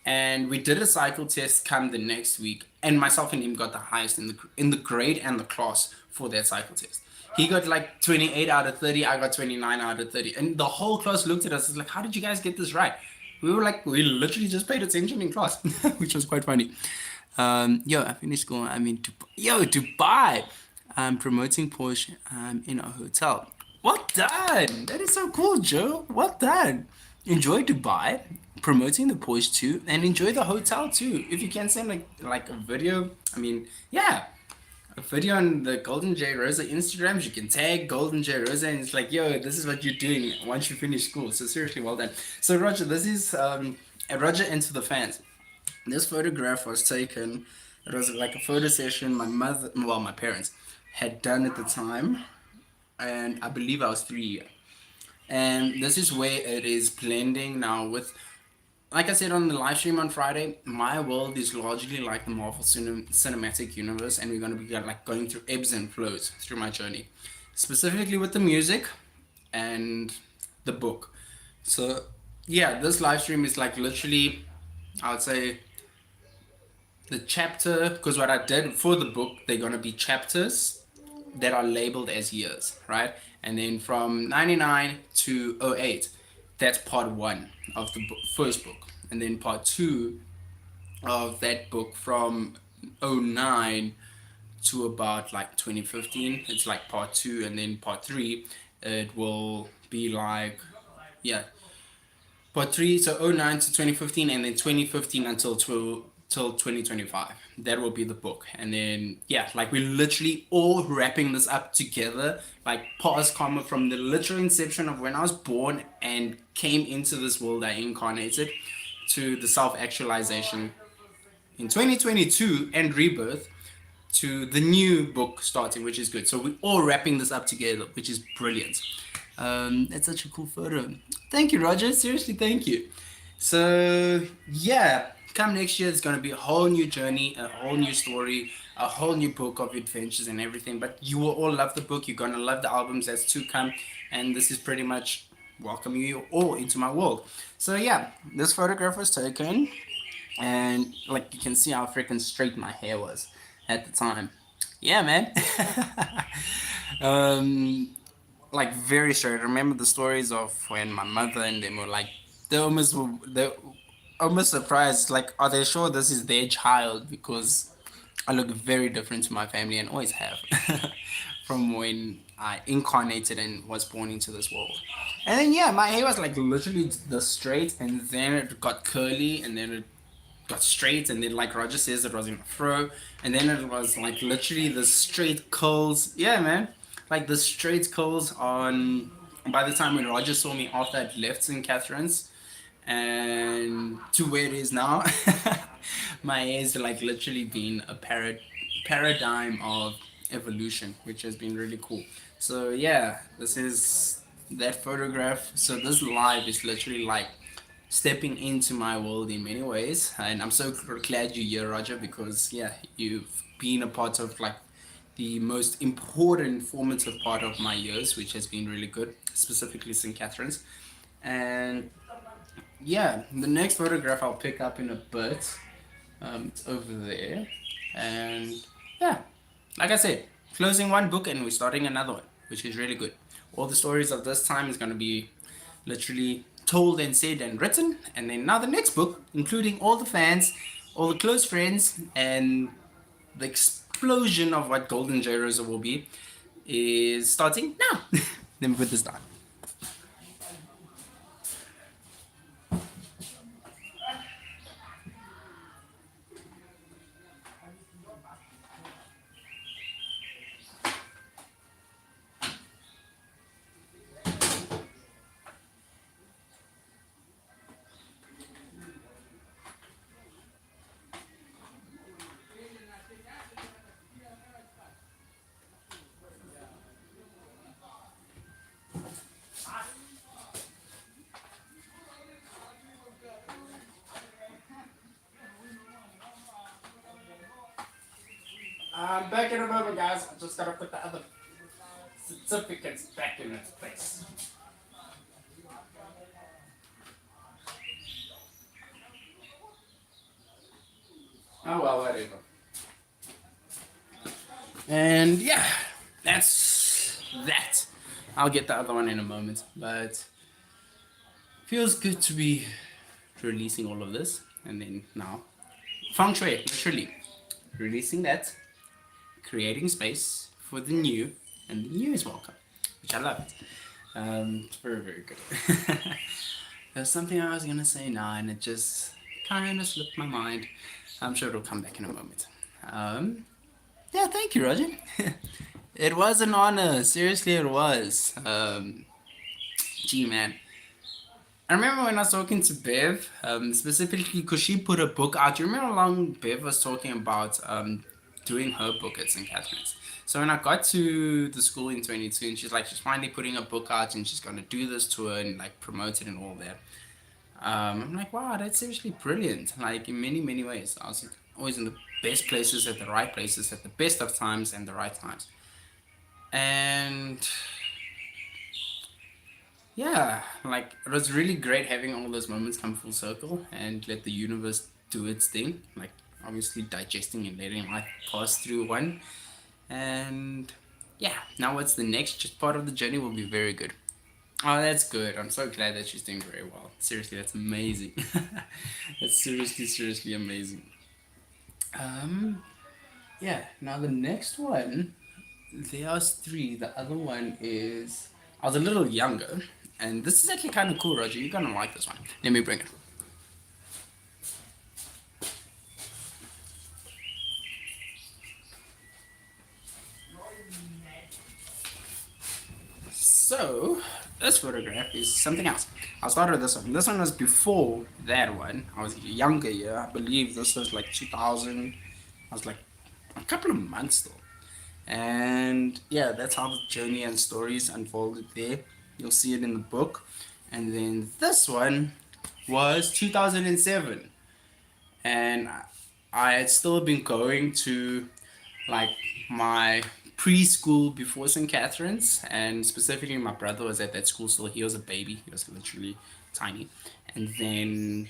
And we did a cycle test come the next week, and myself and him got the highest in the grade and the class for that cycle test. He got like 28 out of 30, I got 29 out of 30. And the whole class looked at us and like, how did you guys get this right? We were like, we literally just paid attention in class, which was quite funny. I finished school. I'm in Dubai. I'm promoting Porsche. I'm in a hotel. Well done. That is so cool, Joe. Well done. Enjoy Dubai, promoting the Porsche too, and enjoy the hotel too. If you can send like a video, I mean, yeah, a video on the GoldenJRosa Instagrams, you can tag GoldenJRosa and it's like, yo, this is what you're doing once you finish school. So seriously, well done. So Roger, this is Roger and to the fans. This photograph was taken. It was like a photo session my parents had done at the time, and I believe I was 3 years. And this is where it is blending now with like I said on the live stream on Friday, my world is largely like the Marvel cinematic universe, and we're gonna be like going through ebbs and flows through my journey, specifically with the music and the book. So yeah, this live stream is like literally, I would say, the chapter, because what I did for the book, they're gonna be chapters that are labeled as years, right? And then from 99 to '08, that's part one of the first book. And then part two of that book from '09 to about like 2015, it's like part two. And then part three, it will be like, yeah, part three, so '09 to 2015, and then 2015 until till 2025. That will be the book. And then yeah, like we're literally all wrapping this up together, like past karma, from the literal inception of when I was born and came into this world I incarnated, to the self-actualization in 2022 and rebirth, to the new book starting, which is good. So we're all wrapping this up together, which is brilliant. That's such a cool photo. Thank you, Roger. Seriously, thank you. So yeah, come next year, it's gonna be a whole new journey, a whole new story, a whole new book of adventures and everything. But you will all love the book. You're gonna love the albums that's to come, and this is pretty much welcoming you all into my world. So yeah, this photograph was taken, and like you can see how freaking straight my hair was at the time. Yeah, man. um, like very straight. I remember the stories of when my mother and them were like, they almost surprised. Like, are they sure this is their child? Because I look very different to my family and always have, from when I incarnated and was born into this world. And then yeah, my hair was like literally the straight, and then it got curly, and then it got straight, and then like Roger says, it was in a fro, and then it was like literally the straight curls. Yeah, man, like the straight curls on. By the time when Roger saw me after I'd left St. Catherine's, and to where it is now, my hair's like literally been a paradigm of evolution, which has been really cool. So yeah, this is that photograph. So this live is literally like stepping into my world in many ways, and I'm so glad you're here, Roger, because yeah, you've been a part of like the most important formative part of my years, which has been really good, specifically St. Catherine's. And yeah, the next photograph I'll pick up in a bit. It's over there, and yeah, like I said, closing one book and we're starting another one, which is really good. All the stories of this time is going to be literally told and said and written, and then now the next book, including all the fans, all the close friends, and the explosion of what GoldenJRosa will be, is starting now. Let me put this down. I'm back in a moment, guys. I just gotta put the other certificates back in its place. Oh well, whatever. And yeah, that's that. I'll get the other one in a moment, but feels good to be releasing all of this. And then now, feng shui, literally releasing that, creating space for the new, and the new is welcome, which I love it. It's very, very good. There's something I was gonna say now, and it just kind of slipped my mind. I'm sure it'll come back in a moment. Yeah, thank you, Roger. It was an honor. Seriously, it was. Gee, man. I remember when I was talking to Bev, specifically because she put a book out. You remember how long Bev was talking about doing her book at St. Catherine's? So when I got to the school in 22, and she's like, she's finally putting a book out, and she's going to do this tour and like promote it and all that. I'm like, wow, that's seriously brilliant. Like in many, many ways. I was always in the best places at the right places at the best of times and the right times. And yeah, like it was really great having all those moments come full circle and let the universe do its thing. Like obviously digesting and letting life pass through one. And yeah, now what's the next? Just part of the journey will be very good. Oh, that's good. I'm so glad that she's doing very well. Seriously, that's amazing. That's seriously, seriously amazing. Um, yeah. Now the next one, there's three. The other one is I was a little younger, and this is actually kind of cool, Roger. You're gonna like this one. Let me bring it. So this photograph is something else. I'll start with this one. This one was before that one. I was younger, yeah. I believe this was like 2000. I was like a couple of months though. And yeah, that's how the journey and stories unfolded there. You'll see it in the book. And then this one was 2007. And I had still been going to like my preschool before St. Catherine's. And specifically, my brother was at that school still. He was a baby, he was literally tiny. And then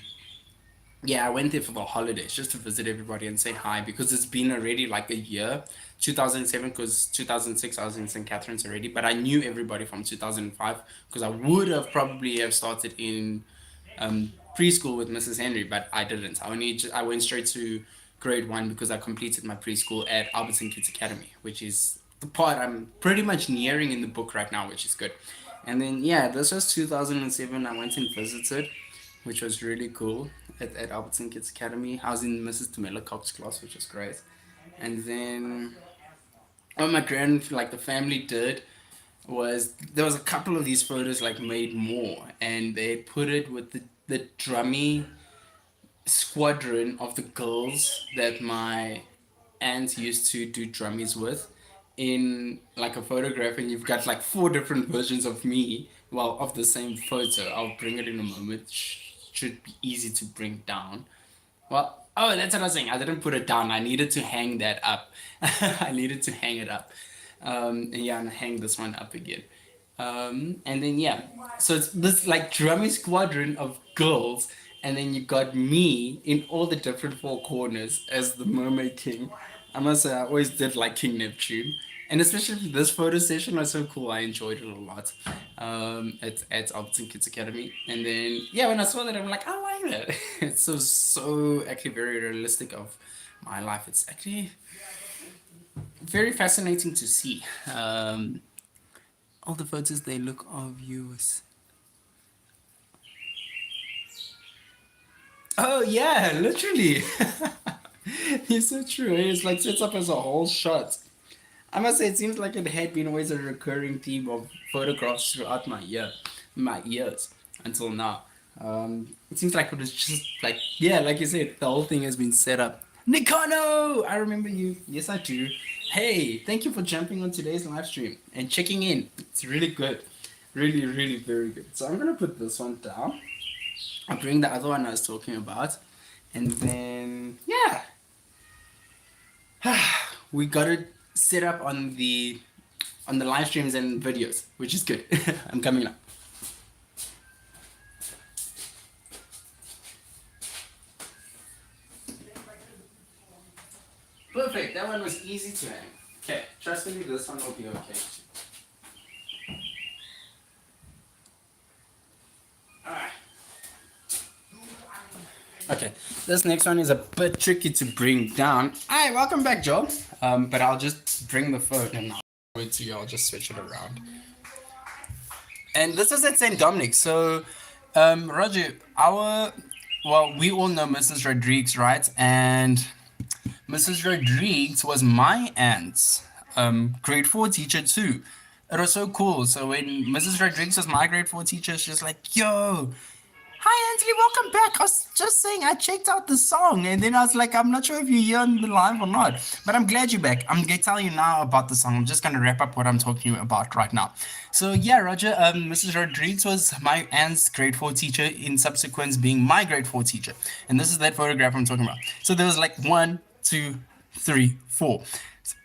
yeah, I went there for the holidays just to visit everybody and say hi because it's been already like a year. 2007, because 2006 I was in St. Catherine's already, but I knew everybody from 2005 because I would have probably have started in preschool with Mrs. Henry, but I didn't. I went straight to grade one because I completed my preschool at Albertson Kids Academy, which is the part I'm pretty much nearing in the book right now, which is good. And then yeah, this was 2007. I went and visited, which was really cool at Albertson Kids Academy. I was in Mrs. Tamela Cox's class, which was great. And then what my like the family did was there was a couple of these photos like made more, and they put it with the drummy squadron of the girls that my aunt used to do drummies with in like a photograph, and you've got like four different versions of me, well, of the same photo. I'll bring it in a moment. Should be easy to bring down. Well, oh, that's what I was saying. I didn't put it down. I needed to hang that up. I needed to hang it up. And yeah, and hang this one up again. And then yeah, so it's this like drumming squadron of girls, and then you got me in all the different four corners as the Mermaid King. I must say, I always did like King Neptune, and especially this photo session was so cool. I enjoyed it a lot. At Albertson Kids Academy, and then yeah, when I saw that, I'm like, I like that. It's so actually very realistic of my life. It's actually very fascinating to see. All the photos they look of you. Oh yeah, literally. It's so true. It's like sets up as a whole shot. I must say, it seems like it had been always a recurring theme of photographs throughout my years until now. It seems like it was just like yeah, like you said, the whole thing has been set up. Nikano, I remember you. Yes, I do. Hey, thank you for jumping on today's live stream and checking in. It's really good, really, really very good. So I'm gonna put this one down. I'll bring the other one I was talking about, and then yeah, we got it set up on the live streams and videos, which is good. I'm coming up. Perfect. That one was easy to hang. Okay, trust me, this one will be okay. Alright. Okay, this next one is a bit tricky to bring down. Hi, welcome back, Joe. But I'll just bring the phone and I'll wait to you. I'll just switch it around. And this is at St. Dominic. So, Roger, we all know Mrs. Rodriguez, right? And Mrs. Rodriguez was my aunt's grade four teacher too. It was so cool. So when Mrs. Rodriguez was my grade four teacher, she was like, "Yo, Hi, Anthony, welcome back. I was just saying I checked out the song and then I was like, I'm not sure if you're here on the live or not, but I'm glad you're back. I'm going to tell you now about the song. I'm just going to wrap up what I'm talking about right now. So, yeah, Roger, Mrs. Rodriguez was my aunt's grade 4 teacher, in subsequence being my grade 4 teacher. And this is that photograph I'm talking about. So there was like one, two, three, four.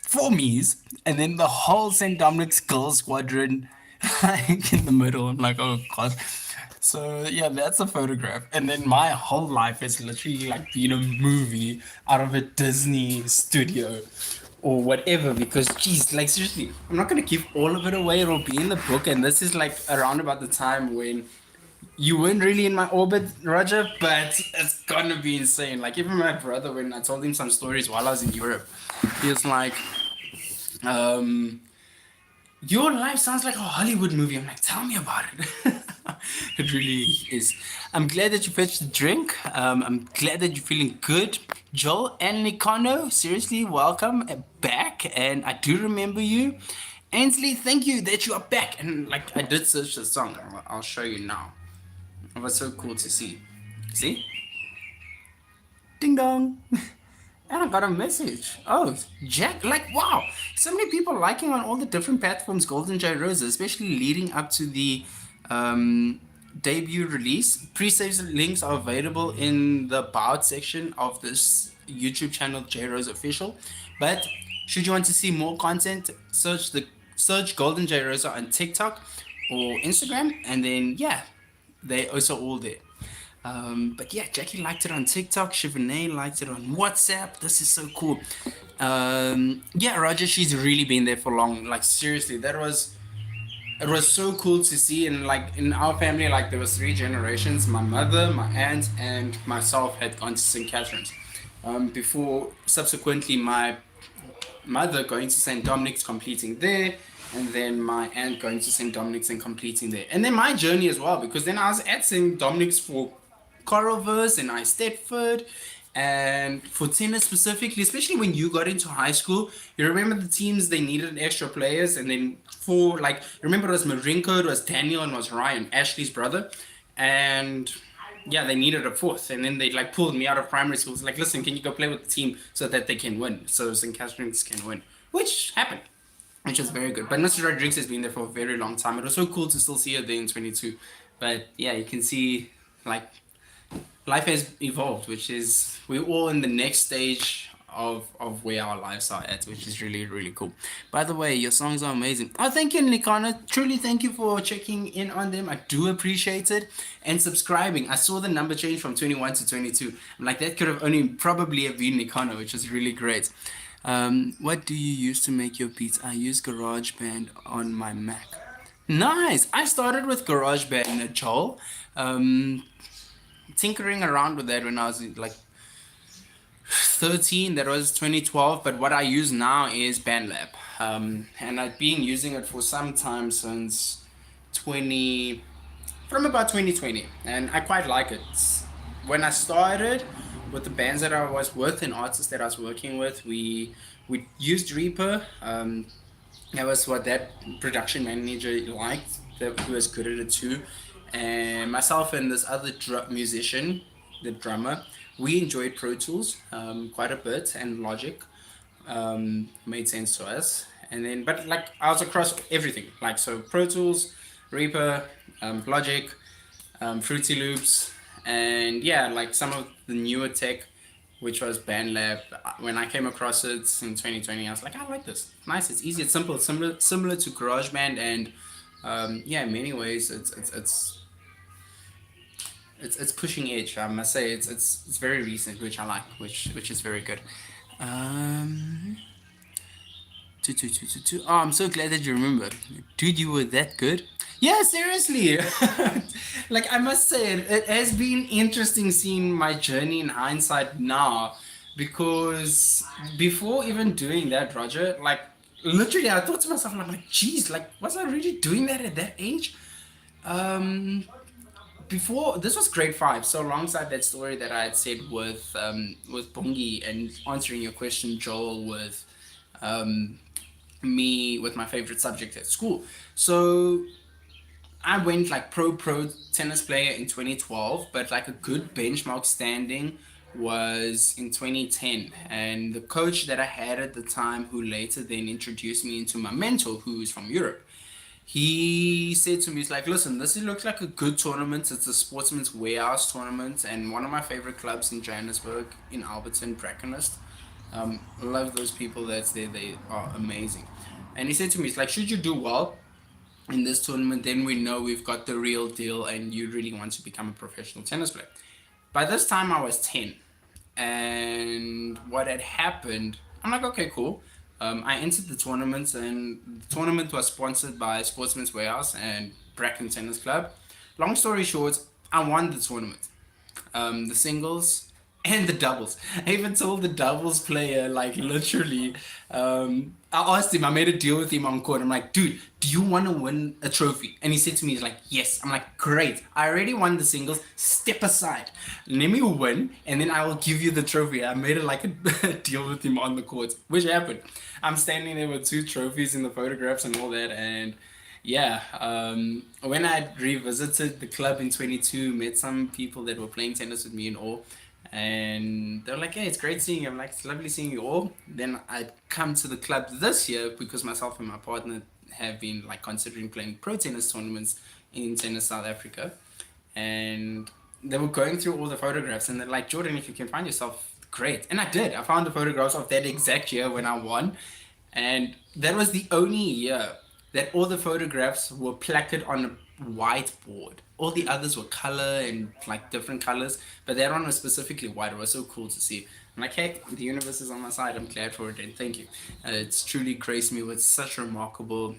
Four me's, and then the whole St. Dominic's girls squadron like in the middle. I'm like, oh god. So yeah, that's a photograph. And then my whole life is literally like being a movie out of a Disney studio or whatever. Because geez, like seriously, I'm not gonna give all of it away. It'll be in the book, and this is like around about the time when you weren't really in my orbit, Roger, but it's gonna be insane. Like even my brother, when I told him some stories while I was in Europe, he was like, um, your life sounds like a Hollywood movie. I'm like, tell me about it. It really is. I'm glad that you fetched the drink. I'm glad that you're feeling good. Joel and Nikano, seriously, welcome back. And I do remember you. Ainsley, thank you that you are back. And like, I did search the song. I'll show you now. It was so cool to see. See? Ding dong. And I got a message. Oh, Jack, like, wow. So many people liking on all the different platforms, GoldenJRosa, especially leading up to the um, debut release. Pre-saves links are available in the about section of this YouTube channel, JRosa Official. But should you want to see more content, search GoldenJRosa on TikTok or Instagram, and then yeah, they also all there. But yeah, Jackie liked it on TikTok. Chivonnet liked it on WhatsApp. This is so cool. Yeah, Roger, she's really been there for long. Like seriously, it was so cool to see. And like in our family, like there was three generations. My mother, my aunt, and myself had gone to St. Catherine's. Before subsequently my mother going to St. Dominic's, completing there, and then my aunt going to St. Dominic's and completing there. And then my journey as well, because then I was at St. Dominic's for Coralverse and I Stedford. And for tennis specifically, especially when you got into high school, you remember the teams, they needed extra players. And then for like, remember it was Marinko, it was Daniel, and it was Ryan, Ashley's brother. And yeah, they needed a fourth, and then they like pulled me out of primary school. It's like, listen, can you go play with the team so that they can win, so St. Catherine's can win, which happened, which was very good. But Mr. Rodriguez has been there for a very long time. It was so cool to still see her there in 22. But yeah, you can see like life has evolved, which is we're all in the next stage of where our lives are at, which is really really cool. By the way, your songs are amazing. Oh, thank you, Nikana. Truly, thank you for checking in on them. I do appreciate it, and subscribing. I saw the number change from 21 to 22. I'm like, that could have only probably have been Nikana, which is really great. What do you use to make your beats? I use GarageBand on my Mac. Nice. I started with GarageBand, Joel. Tinkering around with that when I was like 13. That was 2012. But what I use now is BandLab, and I've been using it for some time since 20 from about 2020, and I quite like it. When I started with the bands that I was with and artists that I was working with, we used Reaper. That was what that production manager liked. That he was good at it too, and myself and this other musician, the drummer, we enjoyed Pro Tools quite a bit, and Logic made sense to us. And then, but like I was across everything, like so Pro Tools, Reaper, Logic, Fruity Loops, and yeah, like some of the newer tech, which was BandLab. When I came across it in 2020, I was like, I like this. Nice, it's easy, it's simple, it's similar to GarageBand, and yeah, in many ways, it's pushing edge. I must say, it's very recent, which I like, which is very good. Um, Oh, I'm so glad that you remember. Dude, you were that good? Yeah, seriously. Like, I must say, it has been interesting seeing my journey in hindsight now. Because before even doing that, Roger, like, literally, I thought to myself, I'm like, geez, like, was I really doing that at that age? Um, Before, this was grade 5, so alongside that story that I had said with Bungi, and answering your question, Joel, with me with my favorite subject at school. So I went like pro tennis player in 2012, but like a good benchmark standing was in 2010. And the coach that I had at the time, who later then introduced me into my mentor, who is from Europe, he said to me, he's like, listen, this looks like a good tournament. It's a Sportsman's Warehouse tournament, and one of my favorite clubs in Johannesburg, in Alberton, Brackenhurst. Love those people that's there. They are amazing. And he said to me, it's like, should you do well in this tournament, then we know we've got the real deal and you really want to become a professional tennis player. By this time, I was 10. And what had happened, I'm like, okay, cool. I entered the tournament, and the tournament was sponsored by Sportsman's Warehouse and Bracken Tennis Club. Long story short, I won the tournament, the singles and the doubles. I even told the doubles player, like literally, I asked him, I made a deal with him on court. I'm like, dude, do you want to win a trophy? And he said to me, he's like, yes. I'm like, great. I already won the singles. Step aside. Let me win, and then I will give you the trophy. I made it like a deal with him on the court, which happened. I'm standing there with 2 trophies in the photographs and all that, and yeah, when I revisited the club in 22, met some people that were playing tennis with me and all, and they're like, hey, it's great seeing you. I'm like, it's lovely seeing you all. Then I'd come to the club this year because myself and my partner have been like considering playing pro tennis tournaments in Tennis South Africa, and they were going through all the photographs, and they're like, Jordan, if you can find yourself, great. And I did. I found the photographs of that exact year when I won, and that was the only year that all the photographs were placarded on a whiteboard. All the others were color and like different colors, but that one was specifically white. It was so cool to see. I'm like, hey, the universe is on my side. I'm glad for it, and thank you. It's truly graced me with such remarkable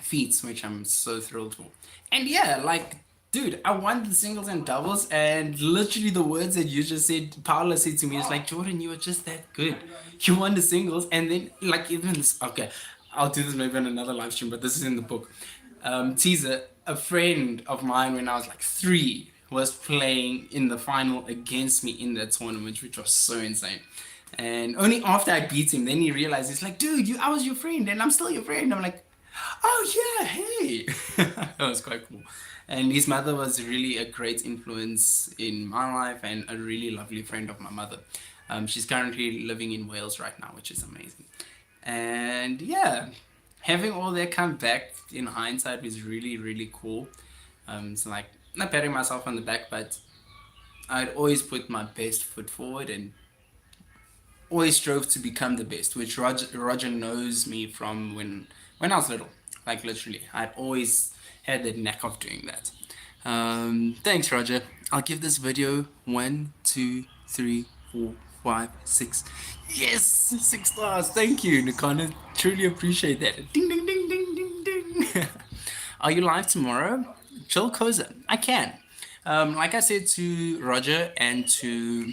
feats, which I'm so thrilled for. And yeah, like, dude, I won the singles and doubles, and literally the words that you just said, Paula said to me, is like, Jordan, you were just that good. You won the singles, and then, like, even this, okay, I'll do this maybe on another live stream, but this is in the book. Teaser, a friend of mine when I was like 3 was playing in the final against me in that tournament, which was so insane. And only after I beat him, then he realized, he's like, dude, I was your friend, and I'm still your friend. I'm like, oh yeah, hey. That was quite cool. And his mother was really a great influence in my life and a really lovely friend of my mother. She's currently living in Wales right now, which is amazing. And yeah, having all that come back in hindsight was really, really cool. So like, not patting myself on the back, but I'd always put my best foot forward and always strove to become the best, which Roger knows me from when I was little. Like literally, I'd always had the knack of doing that. Thanks, Roger. I'll give this video 1, 2, 3, 4, 5, 6. Yes, 6 stars. Thank you, Nikon. Truly appreciate that. Ding, ding, ding, ding, ding, ding. Are you live tomorrow? Chill Koza. I can. Like I said to Roger and to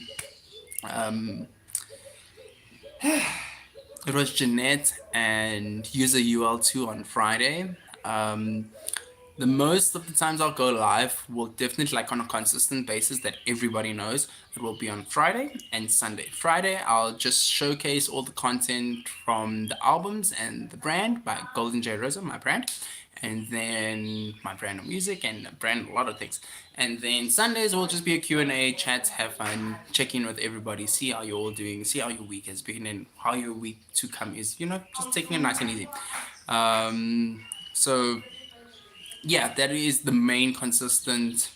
it was Jeanette and user UL2 on Friday. The most of the times I'll go live will definitely, like on a consistent basis that everybody knows, it will be on Friday and Sunday. Friday, I'll just showcase all the content from the albums and the brand by GoldenJRosa, my brand, and then my brand of music and a brand, a lot of things. And then Sundays will just be a Q&A, chat, have fun, check in with everybody, see how you're all doing, see how your week has been and how your week to come is, just taking it nice and easy. So yeah, that is the main consistent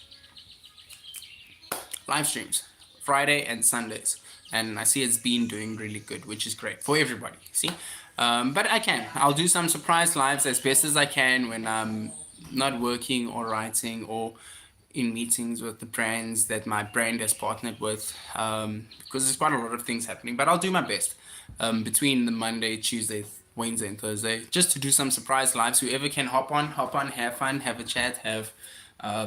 live streams, Friday and Sundays. And I see it's been doing really good, which is great for everybody, see? But I'll do some surprise lives as best as I can when I'm not working or writing or in meetings with the brands that my brand has partnered with, because there's quite a lot of things happening, but I'll do my best between the Monday, Tuesday, Wednesday and Thursday, just to do some surprise lives. Whoever can hop on, have fun, have a chat, have a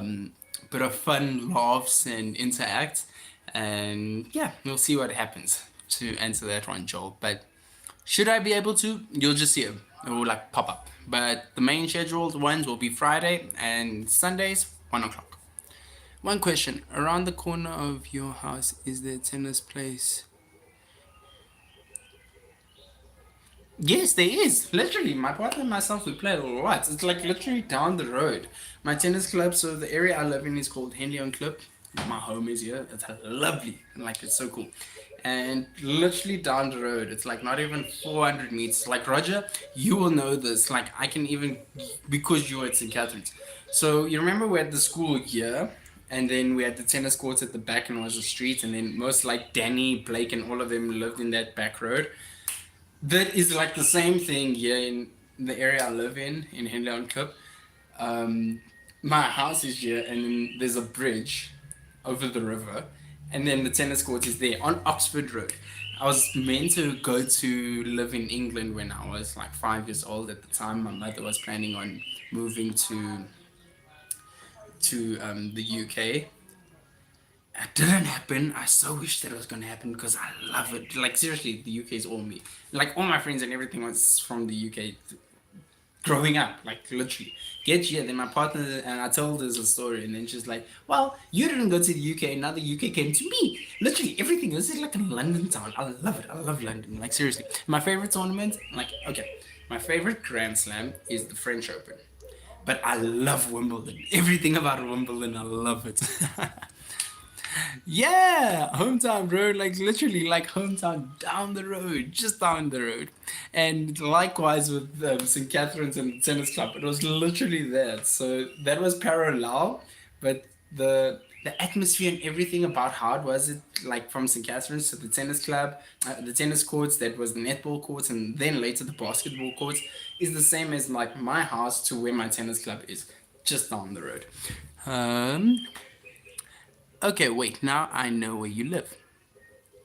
bit of fun, laughs and interact, and yeah, we'll see what happens, to answer that one, Joel. But should I be able to, you'll just see it will like pop up, but the main scheduled ones will be Friday and Sundays, 1 o'clock. One question, around the corner of your house is there a tennis place? Yes, there is. Literally, my partner and myself, we play a lot. It's like literally down the road. My tennis club, so the area I live in is called Henley Club. My home is here. It's lovely. Like, it's so cool. And literally down the road, it's like not even 400 meters. Like, Roger, you will know this. Like, I can even, because you're at St. Catherine's. So, you remember we had the school here, and then we had the tennis courts at the back, and it was a street, and then most like Danny, Blake, and all of them lived in that back road. That is like the same thing here in the area I live in Henley Club. Um, my house is here, and then there's a bridge over the river, and then the tennis court is there on Oxford Road. I was meant to go to live in England when I was like 5 years old. At the time, my mother was planning on moving to the UK. It didn't happen. I so wish that it was gonna happen because I love it. Like seriously, the UK is all me. Like all my friends and everything was from the UK growing up. Like literally, get here. Then my partner and I told her a story, and then she's like, "Well, you didn't go to the UK. Now the UK came to me. Literally everything. This is like a London town. I love it. I love London. Like seriously, my favorite tournament. Like okay, my favorite Grand Slam is the French Open. But I love Wimbledon. Everything about Wimbledon, I love it. Yeah, hometown, bro. Like literally, like hometown down the road, just down the road. And likewise with St. Catherine's and the tennis club, it was literally there. So that was parallel, but the atmosphere and everything about how it was it like from St. Catherine's to the tennis club, the tennis courts, that was the netball courts, and then later the basketball courts, is the same as like my house to where my tennis club is, just down the road. Um, Okay, wait, now I know where you live.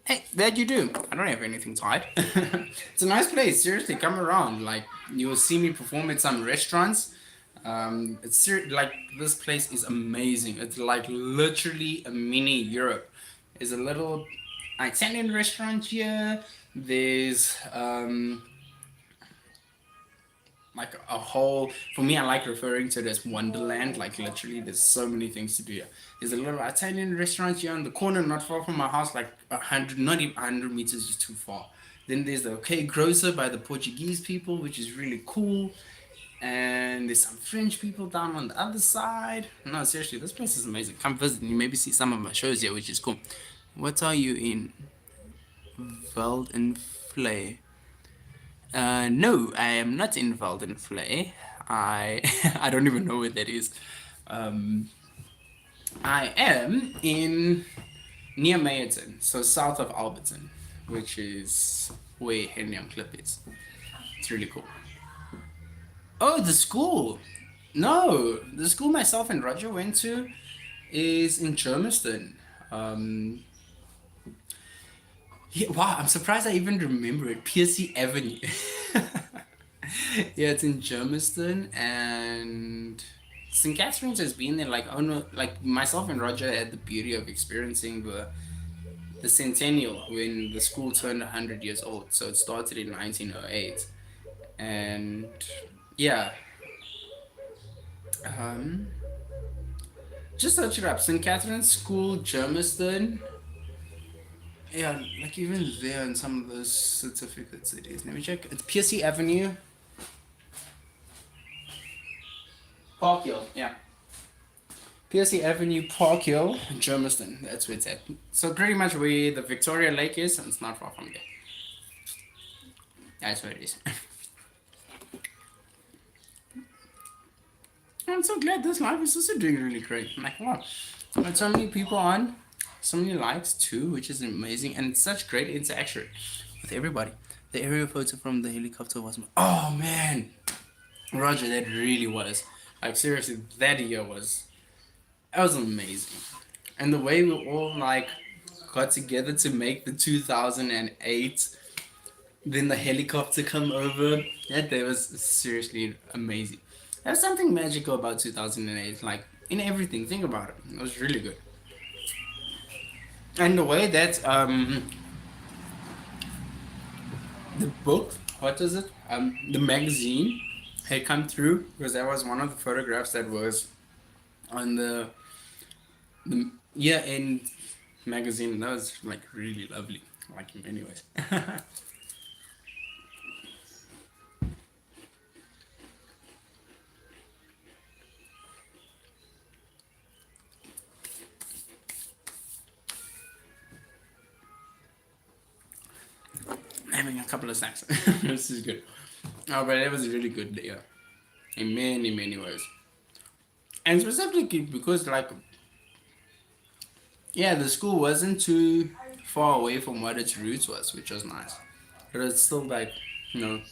Hey, that you do. I don't have anything to hide. It's a nice place, seriously, come around. Like, you will see me perform at some restaurants. Like, this place is amazing. It's like literally a mini Europe. There's a little Italian restaurant here. There's like a whole, for me I like referring to it as wonderland. Like literally there's so many things to do here. There's a little Italian restaurant here on the corner not far from my house, like 100, not even 100 meters, just too far. Then there's the okay grocer by the Portuguese people, which is really cool. And there's some French people down on the other side. No, seriously, this place is amazing. Come visit and you maybe see some of my shows here, which is cool. What are you in? Veld and Flay. No, I am not in Waldenflay. I I don't even know where that is. Um, I am in near Mayerton, so south of Alberton, which is where Henley Clip is. It's really cool. Oh, the school. No, the school myself and Roger went to is in Germiston. Um, yeah, wow, I'm surprised I even remember it. Piercy Avenue. Yeah, it's in Germiston, and St. Catherine's has been there. Like, oh no, like myself and Roger had the beauty of experiencing the centennial when the school turned 100 years old. So it started in 1908, and yeah, um, just search it up. St. Catherine's School, Germiston. Yeah, like even there in some of those certificates it is. Let me check. It's Piercy Avenue, Park Hill. Yeah. Piercy Avenue, Park Hill, Germiston. That's where it's at. So pretty much where the Victoria Lake is, and it's not far from there. That's where it is. I'm so glad this live is also doing really great. I'm like, wow. Got so many people on, so many likes too, which is amazing, and it's such great interaction with everybody. The aerial photo from the helicopter was, oh man, Roger, that really was. Like seriously, that year was, that was amazing. And the way we all like got together to make the 2008, then the helicopter come over, that day was seriously amazing. There's something magical about 2008, like in everything. Think about it. It was really good. And the way that the book, what is it? The magazine had come through, because that was one of the photographs that was on the year end magazine. That was like really lovely, like in many ways. having a couple of snacks. This is good. Oh, but it was a really good day, in many ways. And specifically because, like, yeah, the school wasn't too far away from what its roots was, which was nice. But it's still like, you know,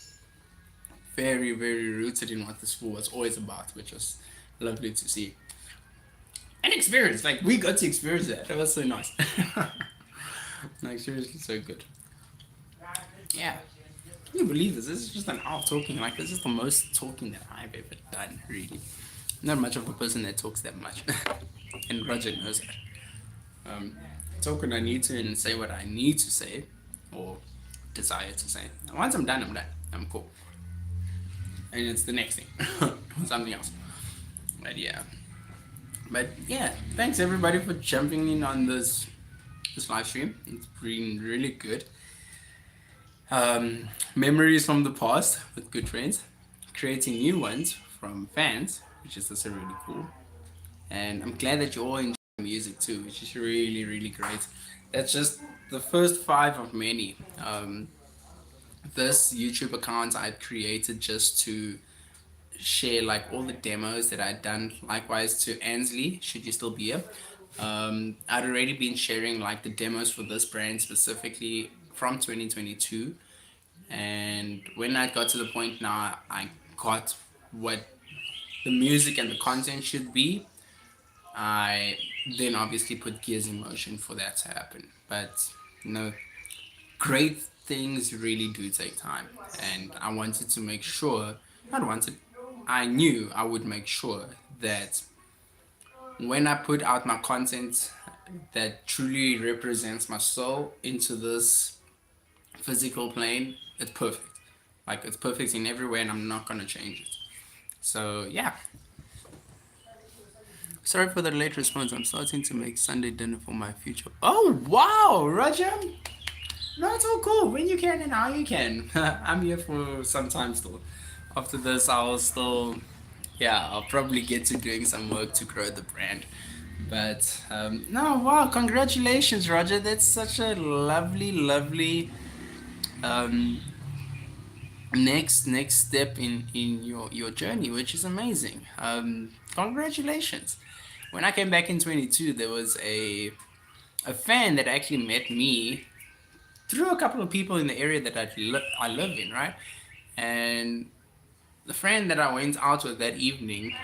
very rooted in what the school was always about, which was lovely to see. And experience, like we got to experience that. That was so nice. Like seriously, so good. Yeah. Can you believe this? This is just an hour talking. Like this is the most talking that I've ever done. Really, not much of a person that talks that much, and Roger knows that. Talk when I need to and say what I need to say, or desire to say. And once I'm done, I'm done. I'm cool. And it's the next thing, something else. But yeah, thanks everybody for jumping in on this live stream. It's been really good. Memories from the past with good friends, creating new ones from fans, which is also really cool. And I'm glad that you all enjoy music too, which is really great. That's just the first 5 of many. This YouTube account I created just to share like all the demos that I'd done. Likewise to Ansley, should you still be here. I'd already been sharing like the demos for this brand specifically from 2022, and when I got to the point now I got what the music and the content should be, I then obviously put gears in motion for that to happen. But you know, great things really do take time, and I wanted to make sure, not wanted, I knew I would make sure that when I put out my content that truly represents my soul into this physical plane, it's perfect. Like it's perfect in every way, and I'm not gonna change it. So yeah. Sorry for the late response. I'm starting to make Sunday dinner for my future. Oh wow, Roger. No, it's all cool. When you can and how you can. I'm here for some time still. After this, I'll probably get to doing some work to grow the brand. But no, wow, congratulations, Roger. That's such a lovely um, next step in your journey, which is amazing. Congratulations. When I came back in 22, there was a fan that actually met me through a couple of people in the area that I live in, right? And the friend that I went out with that evening,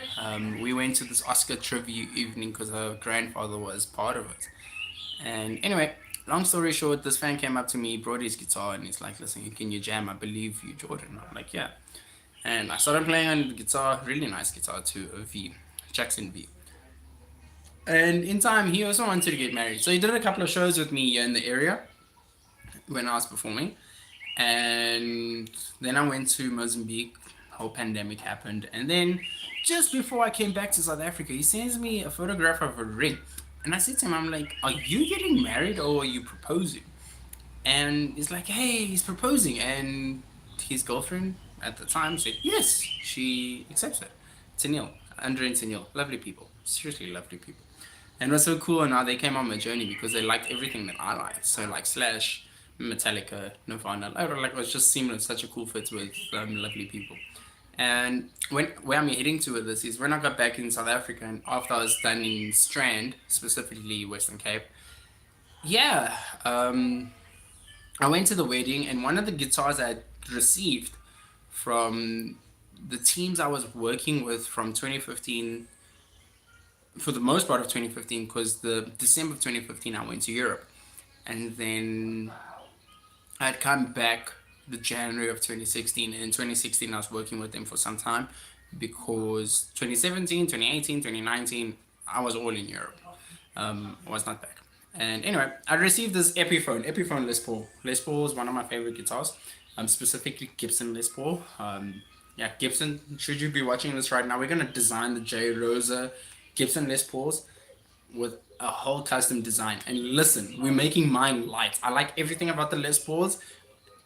we went to this Oscar trivia evening because her grandfather was part of it. And anyway, long story short, this fan came up to me, brought his guitar, and he's like, "Listen, can you jam? I believe you, Jordan." I'm like, "Yeah." And I started playing on the guitar, really nice guitar too, a V, Jackson V. And in time, he also wanted to get married. So he did a couple of shows with me here in the area when I was performing. And then I went to Mozambique, whole pandemic happened. And then just before I came back to South Africa, he sends me a photograph of a ring. And I said to him, I'm like, "Are you getting married or are you proposing?" And he's like, "Hey, he's proposing." And his girlfriend at the time said, "Yes, she accepts it." Tennille, Andre and Tennille, lovely people, seriously lovely people. And it was so cool, and now they came on my journey because they liked everything that I liked. So like Slash, Metallica, Nirvana, like it was just seamless, such a cool fit with lovely people. And where I'm heading to with this is when I got back in South Africa and after I was done in Strand, specifically Western Cape, yeah, I went to the wedding, and one of the guitars I received from the teams I was working with from 2015, for the most part of 2015, because the December of 2015 I went to Europe, and then I'd come back the January of 2016, and in 2016 I was working with them for some time because 2017, 2018, 2019 I was all in Europe. I was not back. And anyway, I received this Epiphone Les Paul. Les Paul is one of my favorite guitars, specifically Gibson Les Paul. Yeah, Gibson, should you be watching this right now, we're going to design the GoldenJRosa Gibson Les Pauls with a whole custom design. And listen, we're making mine light. I like everything about the Les Pauls,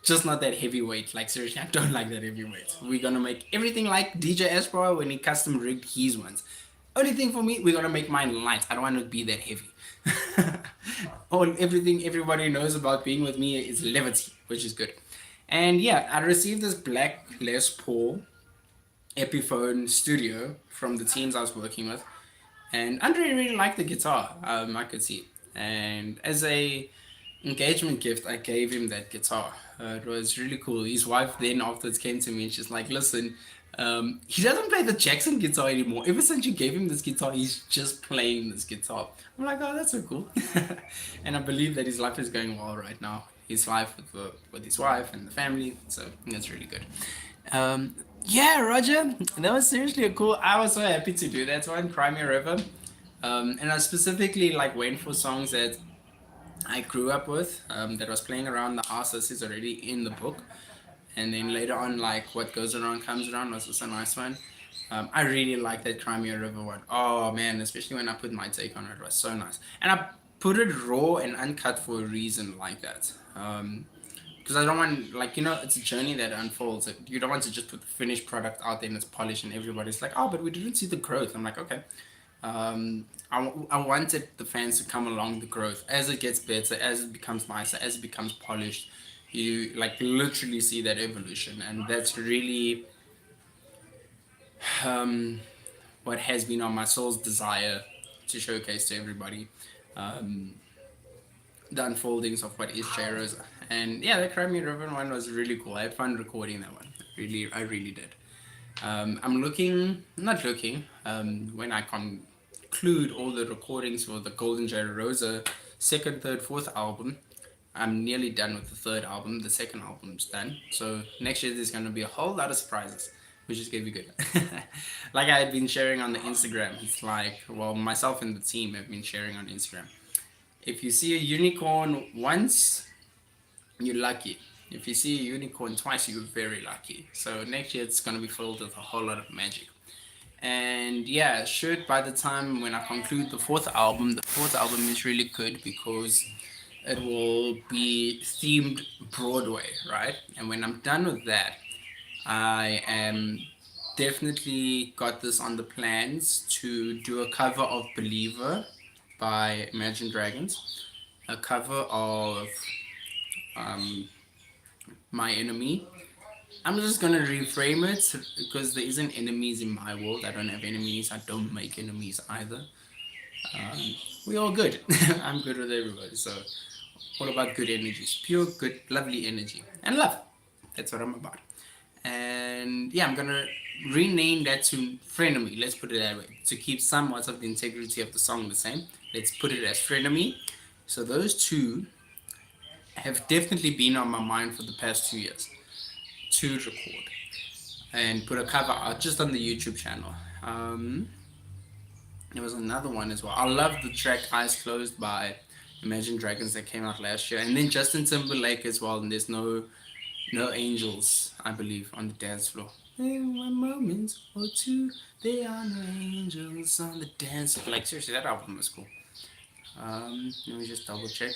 just not that heavyweight. Like seriously, I don't like that heavyweight. We're gonna make everything like DJ Espro when he custom rigged his ones. Only thing for me, we're gonna make mine light. I don't want to be that heavy. Everything everybody knows about being with me is levity, which is good. And yeah, I received this black Les Paul Epiphone Studio from the teams I was working with, and Andre really liked the guitar. I could see, and as a engagement gift, I gave him that guitar. It was really cool. His wife then afterwards came to me and she's like, "Listen, he doesn't play the Jackson guitar anymore. Ever since you gave him this guitar, he's just playing this guitar." I'm like, "Oh, that's so cool," and I believe that his life is going well right now. His life with his wife and the family, so that's really good. Um, yeah, Roger, that was seriously a cool. I was so happy to do that one, Cry Me a River. And I specifically like went for songs that I grew up with, that was playing around the house. This is already in the book. And then later on, like What Goes Around Comes Around was also a nice one. I really like that Cry Me a River one. Oh man, especially when I put my take on it, it was so nice. And I put it raw and uncut for a reason like that. Because I don't want, like, it's a journey that unfolds. You don't want to just put the finished product out there and it's polished and everybody's like, oh, but we didn't see the growth. I'm like, okay. I wanted the fans to come along the growth as it gets better, as it becomes nicer, as it becomes polished. You like literally see that evolution, and that's really um, what has been on my soul's desire to showcase to everybody. Um, the unfoldings of what is GoldenJRosa. And yeah, the Crimea River one was really cool. I had fun recording that one. I really did. Not looking, when I conclude all the recordings for the GoldenJRosa second, third, fourth album. I'm nearly done with the third album. The second album's done. So next year there's going to be a whole lot of surprises, which is going to be good. Like I had been sharing on the Instagram. It's like, well, myself and the team have been sharing on Instagram. If you see a unicorn once, you're lucky. If you see a unicorn twice, you're very lucky. So next year it's going to be filled with a whole lot of magic. And yeah, should by the time when I conclude the fourth album is really good because it will be themed Broadway, right? And when I'm done with that, I am definitely got this on the plans to do a cover of Believer by Imagine Dragons, a cover of um, My Enemy. I'm just gonna reframe it because there isn't enemies in my world. I don't have enemies. I don't make enemies either. We all good. I'm good with everybody. So all about good energies, pure, good, lovely energy, and love. That's what I'm about. And yeah, I'm gonna rename that to Frenemy. Let's put it that way to keep somewhat of the integrity of the song the same. Let's put it as Frenemy. So those two have definitely been on my mind for the past 2 years to record and put a cover out just on the YouTube channel. There was another one as well. I love the track Eyes Closed by Imagine Dragons that came out last year, and then Justin Timberlake as well. And there's no angels, I believe, on the dance floor. There were moments or two, there are no angels on the dance floor. Like seriously, that album was cool. Let me just double check.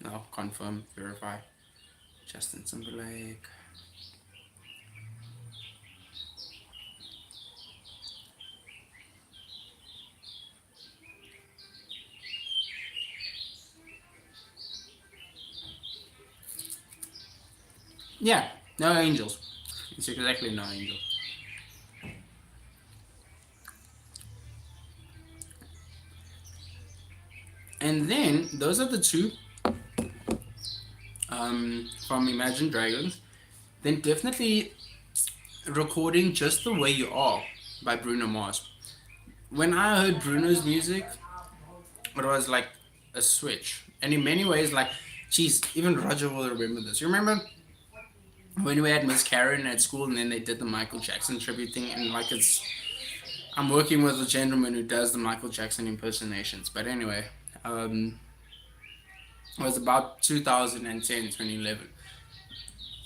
No, confirm, verify. Justin Timberlake. Yeah, no angels. It's exactly no angel. And then those are the two from Imagine Dragons. Then definitely recording Just the Way You Are by Bruno Mars. When I heard Bruno's music, it was like a switch. And in many ways, like, geez, even Roger will remember this. You remember when we had Miss Karen at school and then they did the Michael Jackson tribute thing? And like, I'm working with a gentleman who does the Michael Jackson impersonations. But anyway, it was about 2010, 2011.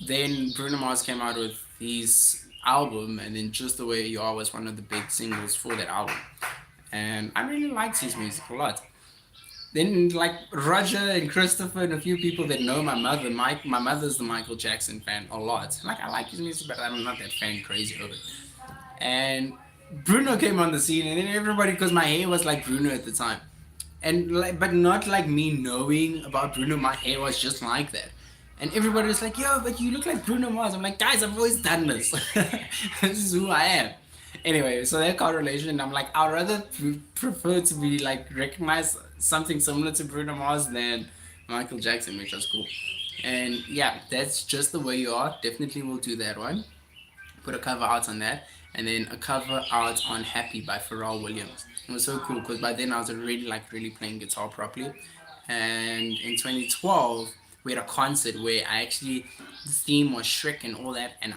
Then Bruno Mars came out with his album, and then Just the Way You Are was one of the big singles for that album. And I really liked his music a lot. Then like Roger and Christopher and a few people that know my mother, my mother's the Michael Jackson fan a lot. Like I like his music, but I'm not that fan crazy of it. And Bruno came on the scene, and then everybody, because my hair was like Bruno at the time, and like, but not like me knowing about Bruno, my hair was just like that. And everybody was like, yo, but you look like Bruno Mars. I'm like, guys, I've always done this. This is who I am. Anyway, so that correlation, I'm like, I'd rather prefer to be like recognize something similar to Bruno Mars than Michael Jackson, which was cool. And yeah, that's just the way you are. Definitely will do that one. Put a cover out on that, and then a cover out on Happy by Pharrell Williams. It was so cool because by then I was already like really playing guitar properly. And in 2012, we had a concert where I actually, the theme was Shrek and all that, and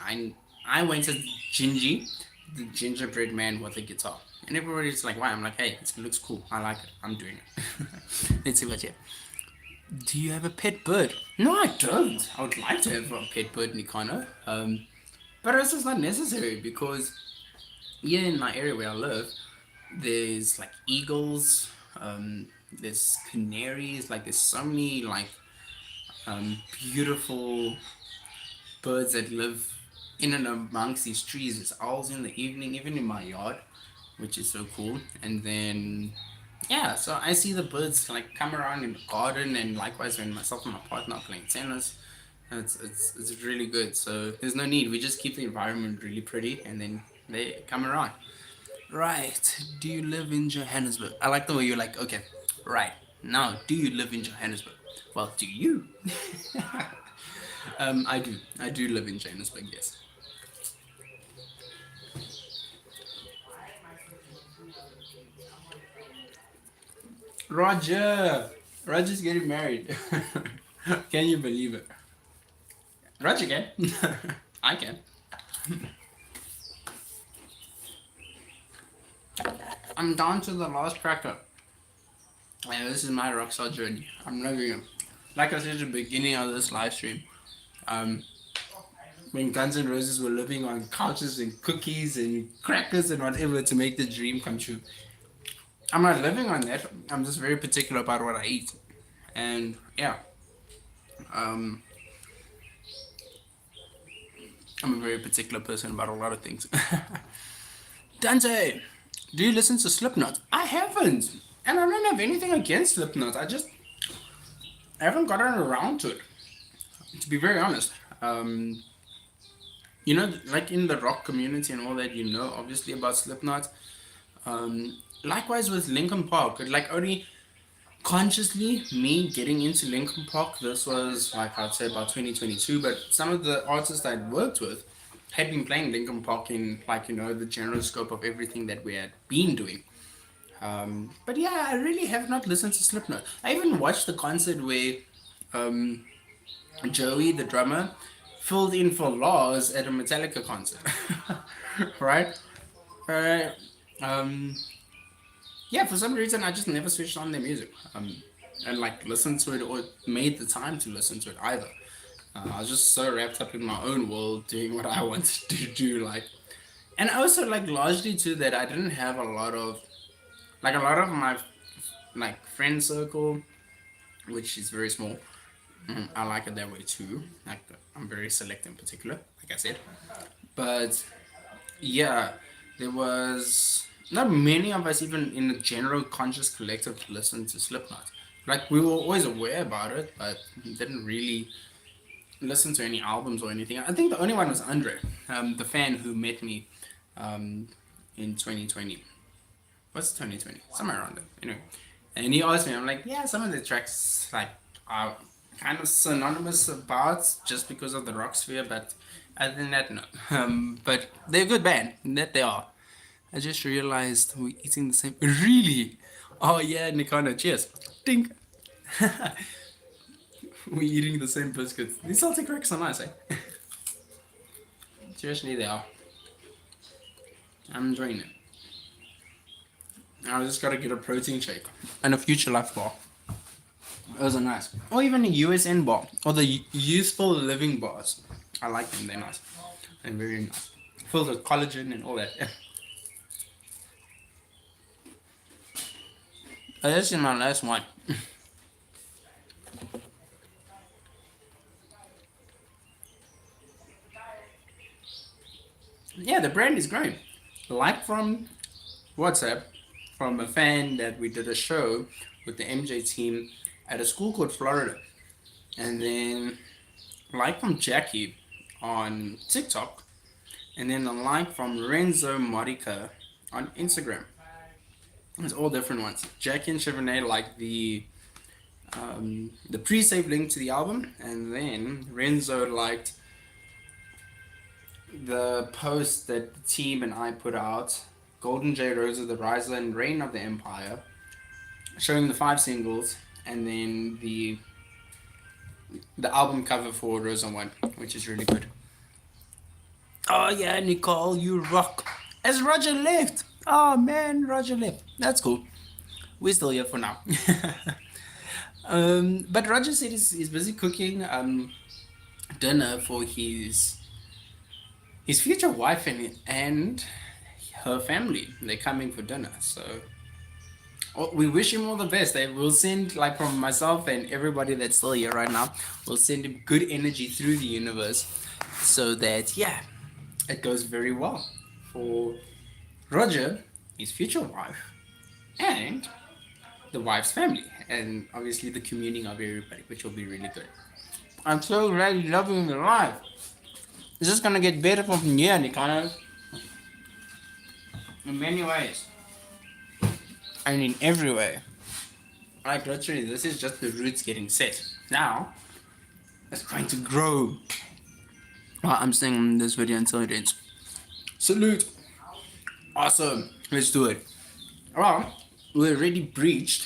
I went as Gingy, the gingerbread man with a guitar. And everybody's like, why? I'm like, hey, it looks cool. I like it. I'm doing it. Let's see what you have. Do you have a pet bird? No, I don't. I would like to have a pet bird, Nikano. But it's just not necessary because here in my area where I live, there's like eagles, there's canaries, like there's so many like beautiful birds that live in and amongst these trees. There's owls in the evening, even in my yard, which is so cool. And then yeah, so I see the birds like come around in the garden, and likewise when myself and my partner are playing tennis, it's really good. So there's no need. We just keep the environment really pretty, and then they come around. Right. Do you live in Johannesburg? I like the way you're like, okay, right. Now, do you live in Johannesburg? Well, do you? I do. I do live in Johannesburg, yes. Roger! Roger's getting married. Can you believe it? Roger can. I can. I'm down to the last cracker. And this is my rockstar journey. I'm loving it. Like I said at the beginning of this live stream, um, when Guns N' Roses were living on couches and cookies and crackers and whatever to make the dream come true. I'm not living on that. I'm just very particular about what I eat. And yeah, um, I'm a very particular person about a lot of things. Dante, do you listen to Slipknot? I haven't. And I don't have anything against Slipknot. I haven't gotten around to it. To be very honest. You know, like in the rock community and all that, you know, obviously about Slipknot. Likewise with Linkin Park, like only consciously me getting into Linkin Park, this was like I'd say about 2022, but some of the artists I'd worked with had been playing Linkin Park in like, you know, the general scope of everything that we had been doing. But yeah, I really have not listened to Slipknot. I even watched the concert where um, Joey, the drummer, filled in for Lars at a Metallica concert. Right? Right. Um, yeah, for some reason I just never switched on their music. And like listened to it or made the time to listen to it either. I was just so wrapped up in my own world doing what I wanted to do, like, and also like largely too that I didn't have a lot of like a lot of my like friend circle, which is very small. I like it that way too. Like I'm very select in particular, like I said. But yeah, there was not many of us even in the general conscious collective to listen to Slipknot. Like we were always aware about it, but didn't really listen to any albums or anything. I think the only one was Andre, the fan who met me in 2020. What's 2020? Somewhere around there. Anyway. And he asked me, I'm like, yeah, some of the tracks like are kind of synonymous about just because of the rock sphere, but other than that, no. But they're a good band, that they are. I just realized we're eating the same. Really? Oh yeah, Nikana, cheers. Ding. We're eating the same biscuits. These salty cracks are nice, eh? Seriously, they are. I'm enjoying it. I just gotta get a protein shake and a Future Life bar. Those are nice. Or even a USN bar. Or the Useful Living bars. I like them, they're nice. They're very nice. Filled with collagen and all that. Oh, this is my last one. Yeah, the brand is growing. Like from WhatsApp, from a fan that we did a show with the MJ team at a school called Florida. And then like from Jackie on TikTok, and then a like from Renzo Modica on Instagram. It's all different ones. Jackie and Chevrolet like the pre-save link to the album, and then Renzo liked the post that the team and I put out, GoldenJRosa, The Rise and Reign of the Empire, showing the 5 singles, and then the album cover for Rosa 1, which is really good. Oh yeah, Nicole, you rock. As Roger left. Oh man, Roger left. That's cool. We're still here for now. But Roger said he's busy cooking dinner for his future wife and her family. They're coming for dinner, so we wish him all the best. We'll send, like, from myself and everybody that's still here right now, we'll send him good energy through the universe, so that it goes very well for Roger, his future wife, and the wife's family, and obviously the communing of everybody, which will be really good. I'm so really loving the life. It's just gonna get better from here, Nikana. In many ways. And in every way. Like, literally, this is just the roots getting set. Now, it's trying to grow. Well, I'm staying this video until it ends. Salute! Awesome. Let's do it. Well, we already breached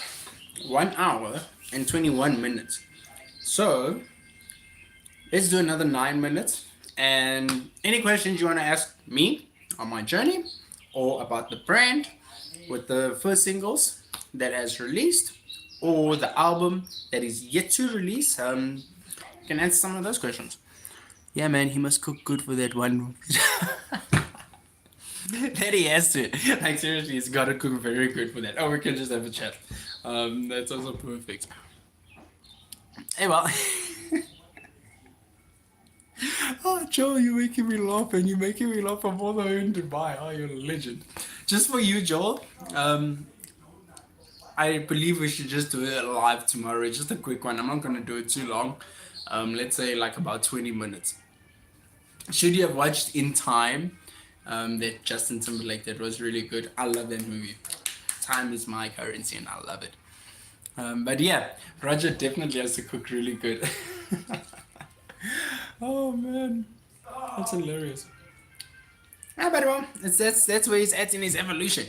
1 hour and 21 minutes. So, let's do another 9 minutes. And any questions you want to ask me on my journey or about the brand with the first singles that has released or the album that is yet to release, you can answer some of those questions. Yeah, man, he must cook good for that one. That he has to. Like, seriously, he's got to cook very good for that. Oh, we can just have a chat. That's also perfect. Hey, well. Oh, Joel, you're making me laugh, and you're making me laugh from all the way in Dubai. Oh, you're a legend. Just for you, Joel, I believe we should just do it live tomorrow. Just a quick one. I'm not going to do it too long. Let's say like about 20 minutes. Should you have watched In Time, that Justin Timberlake, that was really good. I love that movie. Time is my currency, and I love it. But yeah, Roger definitely has to cook really good. Oh man, that's hilarious. But well, that's where he's at in his evolution.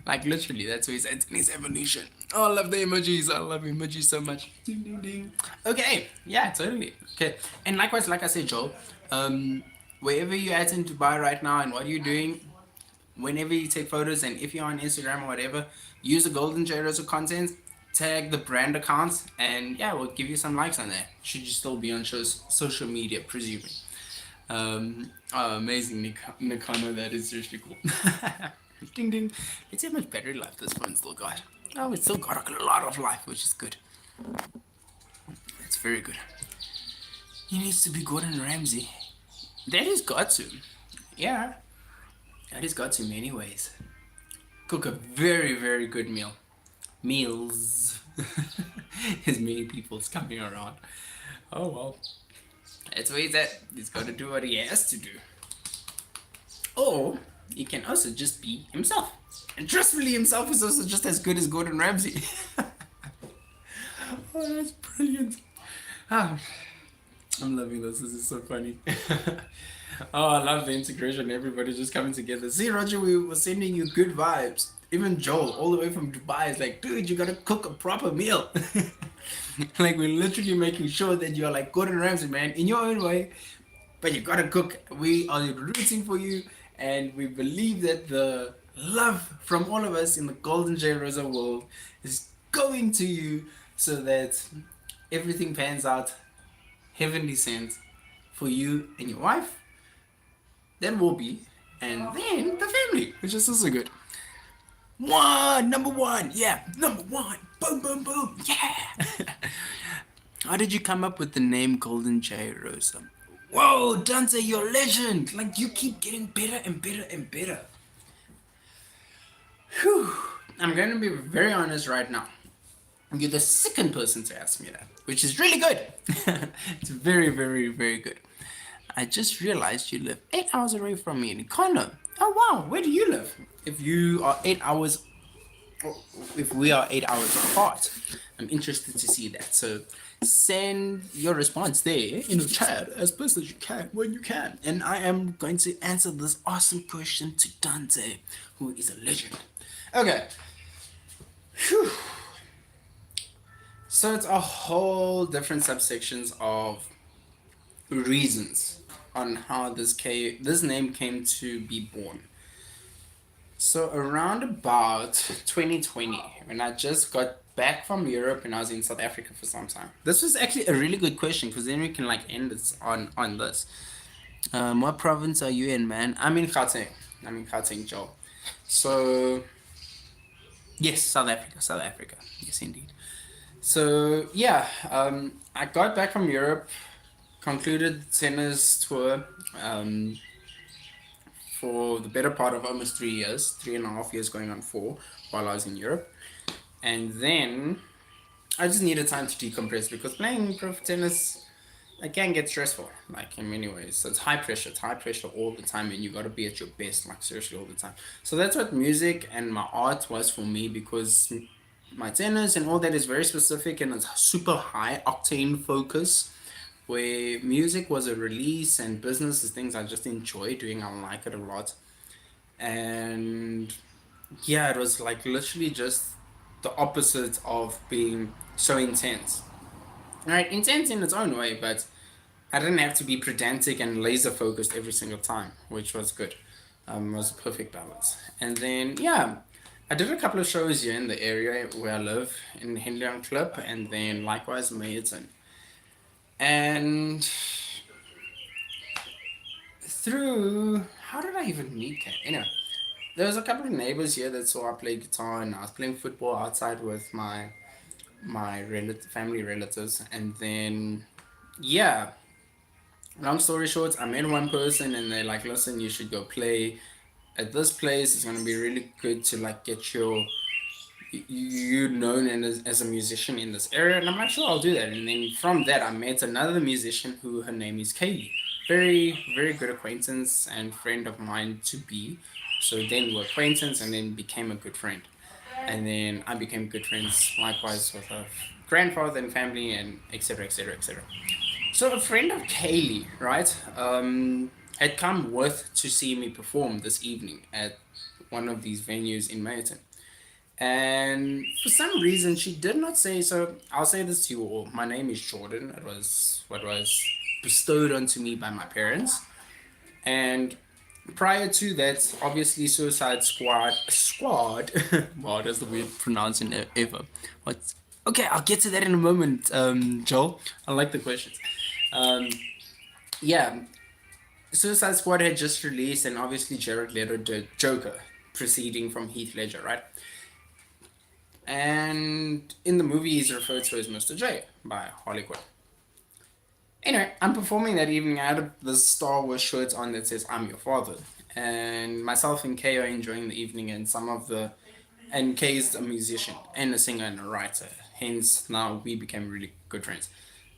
Like, literally, that's where he's at in his evolution. Oh, I love the emojis. I love emojis so much. Ding, ding, ding. Okay, yeah, totally. Okay, and likewise, like I said, Joel, wherever you're at in Dubai right now and what you're doing, whenever you take photos and if you're on Instagram or whatever, use the GoldenJRosa content, tag the brand accounts, and yeah, we'll give you some likes on that. Should you still be on social media, presuming. Oh, amazing, Nikano, that is seriously cool. Ding ding. Let's see how much battery life this phone still got. Oh, it's still got a lot of life, which is good. That's very good. He needs to be Gordon Ramsay. That has got to. Yeah. That has got to in many ways. Cook a very, very good meal. Meals. As many people's coming around. Oh well. That's where he's at. He's got to do what he has to do. Or he can also just be himself. And trustfully, himself is also just as good as Gordon Ramsay. Oh, that's brilliant. Ah, I'm loving this. This is so funny. Oh, I love the integration. Everybody just coming together. See, Roger, we were sending you good vibes. Even Joel, all the way from Dubai, is like, dude, you gotta cook a proper meal. Like, we're literally making sure that you're like Gordon Ramsay, man, in your own way. But you gotta cook. We are rooting for you, and we believe that the love from all of us in the GoldenJRosa world is going to you, so that everything pans out heavenly sent for you and your wife. Then we'll be, and then the family, which is also good. Number one, yeah, number one, boom, boom, boom, yeah. How did you come up with the name GoldenJRosa? Whoa, Dante, you're a legend. Like, you keep getting better and better and better. Whew. I'm going to be very honest right now. You're the second person to ask me that, which is really good. It's very, very, very good. I just realized you live 8 hours away from me in Connor. Oh wow, where do you live? If you are 8 hours, if we are 8 hours apart, I'm interested to see that. So send your response there in the chat as best as you can when you can, and I am going to answer this awesome question to Dante, who is a legend. Okay. Whew. So it's a whole different subsections of reasons on how this name came to be born. So around about 2020, when I just got back from Europe and I was in South Africa for some time. This was actually a really good question because then we can like end this on this. What province are you in, man? I'm in Gauteng. I'm in Gauteng, Joe. So yes, South Africa, South Africa. Yes, indeed. So yeah, I got back from Europe, concluded the tennis tour for the better part of almost 3 years, 3.5 years going on 4, while I was in Europe. And then I just needed time to decompress because playing prof tennis, it can get stressful, like in many ways. So it's high pressure. It's high pressure all the time, and you got to be at your best, like seriously all the time. So that's what music and my art was for me, because my tennis and all that is very specific and it's super high octane focus, where music was a release and business is things I just enjoy doing. I like it a lot. And yeah, it was like literally just the opposite of being so intense. Right, intense in its own way, but I didn't have to be pedantic and laser focused every single time, which was good. It was a perfect balance. And then yeah, I did a couple of shows here in the area where I live in Henley Club, and then likewise Mayton. And through how did I even meet Kat? Anyway, there was a couple of neighbors here that saw I play guitar, and I was playing football outside with my family relatives, and then yeah, long story short, I met one person and they're like, listen, you should go play at this place. It's gonna be really good to like get you known as a musician in this area. And I'm like, sure, I'll do that. And then from that, I met another musician who her name is Kaylee. Very, very good acquaintance and friend of mine to be. So then we're acquaintance and then became a good friend. And then I became good friends likewise with her grandfather and family, and etc, etc, etc. So a friend of Kaylee, right, had come with to see me perform this evening at one of these venues in Mayton. And for some reason, she did not say so. I'll say this to you all. My name is Jordan. It was what was bestowed onto me by my parents. And prior to that, obviously, Suicide Squad. Wow, that's the weird pronouncing ever. What's okay? I'll get to that in a moment, Joel. I like the questions. Um, yeah, Suicide Squad had just released, and obviously Jared Leto did Joker, proceeding from Heath Ledger, right? And in the movie, he's referred to as Mr. J by Harley Quinn. Anyway, I'm performing that evening. I had this Star Wars shirt on that says "I'm your father," and myself and Kay are enjoying the evening. And Kay is a musician and a singer and a writer. Hence, now we became really good friends,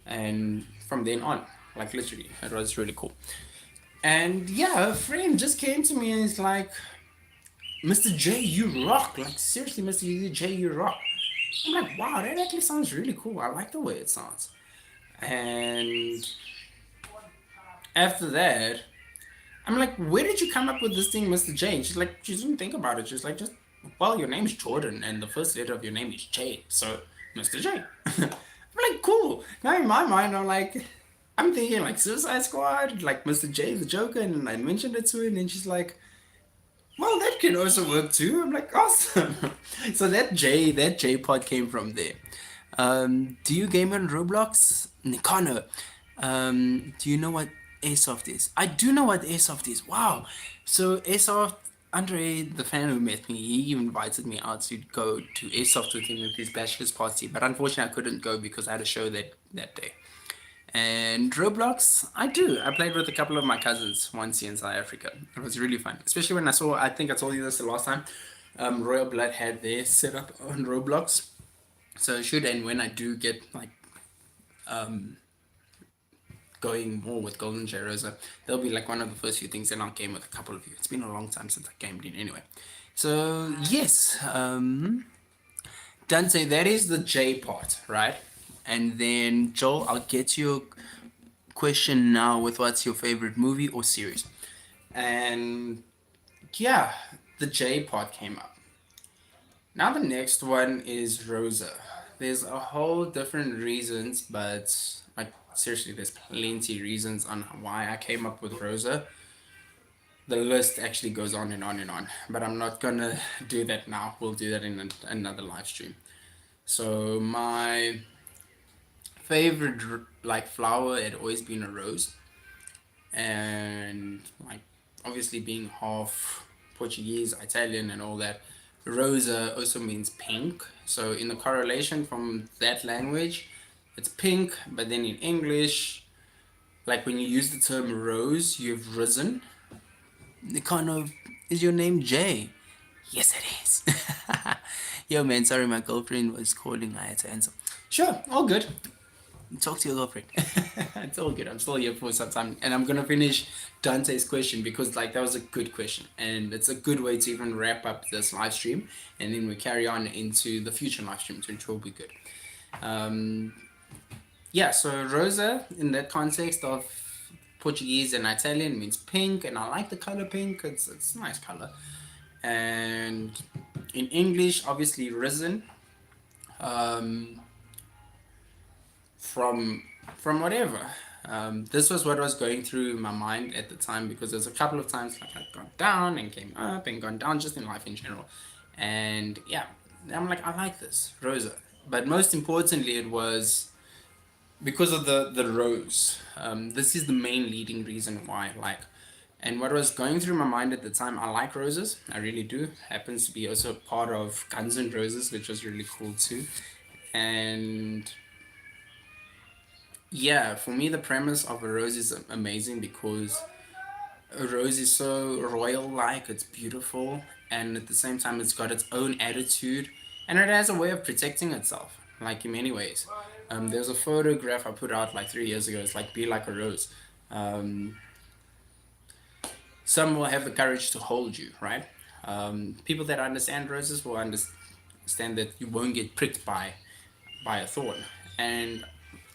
and from then on, like literally, it was really cool. And yeah, a friend just came to me and is like, Mr. J, you rock. Like, seriously, Mr. J, you rock. I'm like, wow, that actually sounds really cool. I like the way it sounds. And after that, I'm like, where did you come up with this thing, Mr. J? And she's like, she didn't think about it. She's like, just, well, your name's Jordan, and the first letter of your name is J. So, Mr. J. I'm like, cool. Now in my mind, I'm thinking like Suicide Squad, like Mr. J, the Joker, and I mentioned it to her, and then she's like, well, that can also work too. I'm like, awesome. So that J pod came from there. Do you game on Roblox? Nikano. Do you know what Airsoft is? I do know what Airsoft is. Wow. So Airsoft, Andre, the fan who met me, he invited me out to go to Airsoft with him at his bachelor's party. But unfortunately, I couldn't go because I had a show that day. And Roblox, I do. I played with a couple of my cousins once here in South Africa. It was really fun. Especially when I think I told you this the last time, Royal Blood had their setup on Roblox. So should and when I do get like going more with GoldenJRosa, they'll be like one of the first few things, and I'll game with a couple of you. It's been a long time since I gamed in anyway. So yes, Dante, that is the J part, right? And then Joel, I'll get to your question now with what's your favorite movie or series. And yeah, the J part came up. Now the next one is Rosa. There's a whole different reasons, but like seriously, there's plenty reasons on why I came up with Rosa. The list actually goes on and on and on, but I'm not gonna do that now. We'll do that in another live stream. So my favorite like flower had always been a rose, and like obviously being half Portuguese, Italian, and all that, rosa also means pink. So in the correlation from that language, it's pink. But then in English, like when you use the term rose, you've risen. It kind of is your name Jay? Yes, it is. Yo, man, sorry, my girlfriend was calling. I had to answer. Sure, all good. Talk to your girlfriend. It's all good. I'm still here for some time, and I'm gonna finish Dante's question because like that was a good question, and it's a good way to even wrap up this live stream, and then we carry on into the future live streams, which will be good. Um, yeah. So Rosa, in that context of Portuguese and Italian, means pink, and I like the color pink. It's a nice color. And in English, obviously risen. Um, from whatever. This was what was going through my mind at the time, because there's a couple of times like I'd gone down and came up and gone down just in life in general. And yeah, I'm like, I like this, Rosa. But most importantly, it was because of the rose. This is the main leading reason why I like. And what was going through my mind at the time, I like roses. I really do. Happens to be also part of Guns N' Roses, which was really cool too. And yeah, for me, the premise of a rose is amazing because a rose is so royal like, it's beautiful, and at the same time, it's got its own attitude, and it has a way of protecting itself, like in many ways. There's a photograph I put out like 3 years ago, it's like, be like a rose. Um, some will have the courage to hold you, right? People that understand roses will understand that you won't get pricked by a thorn. And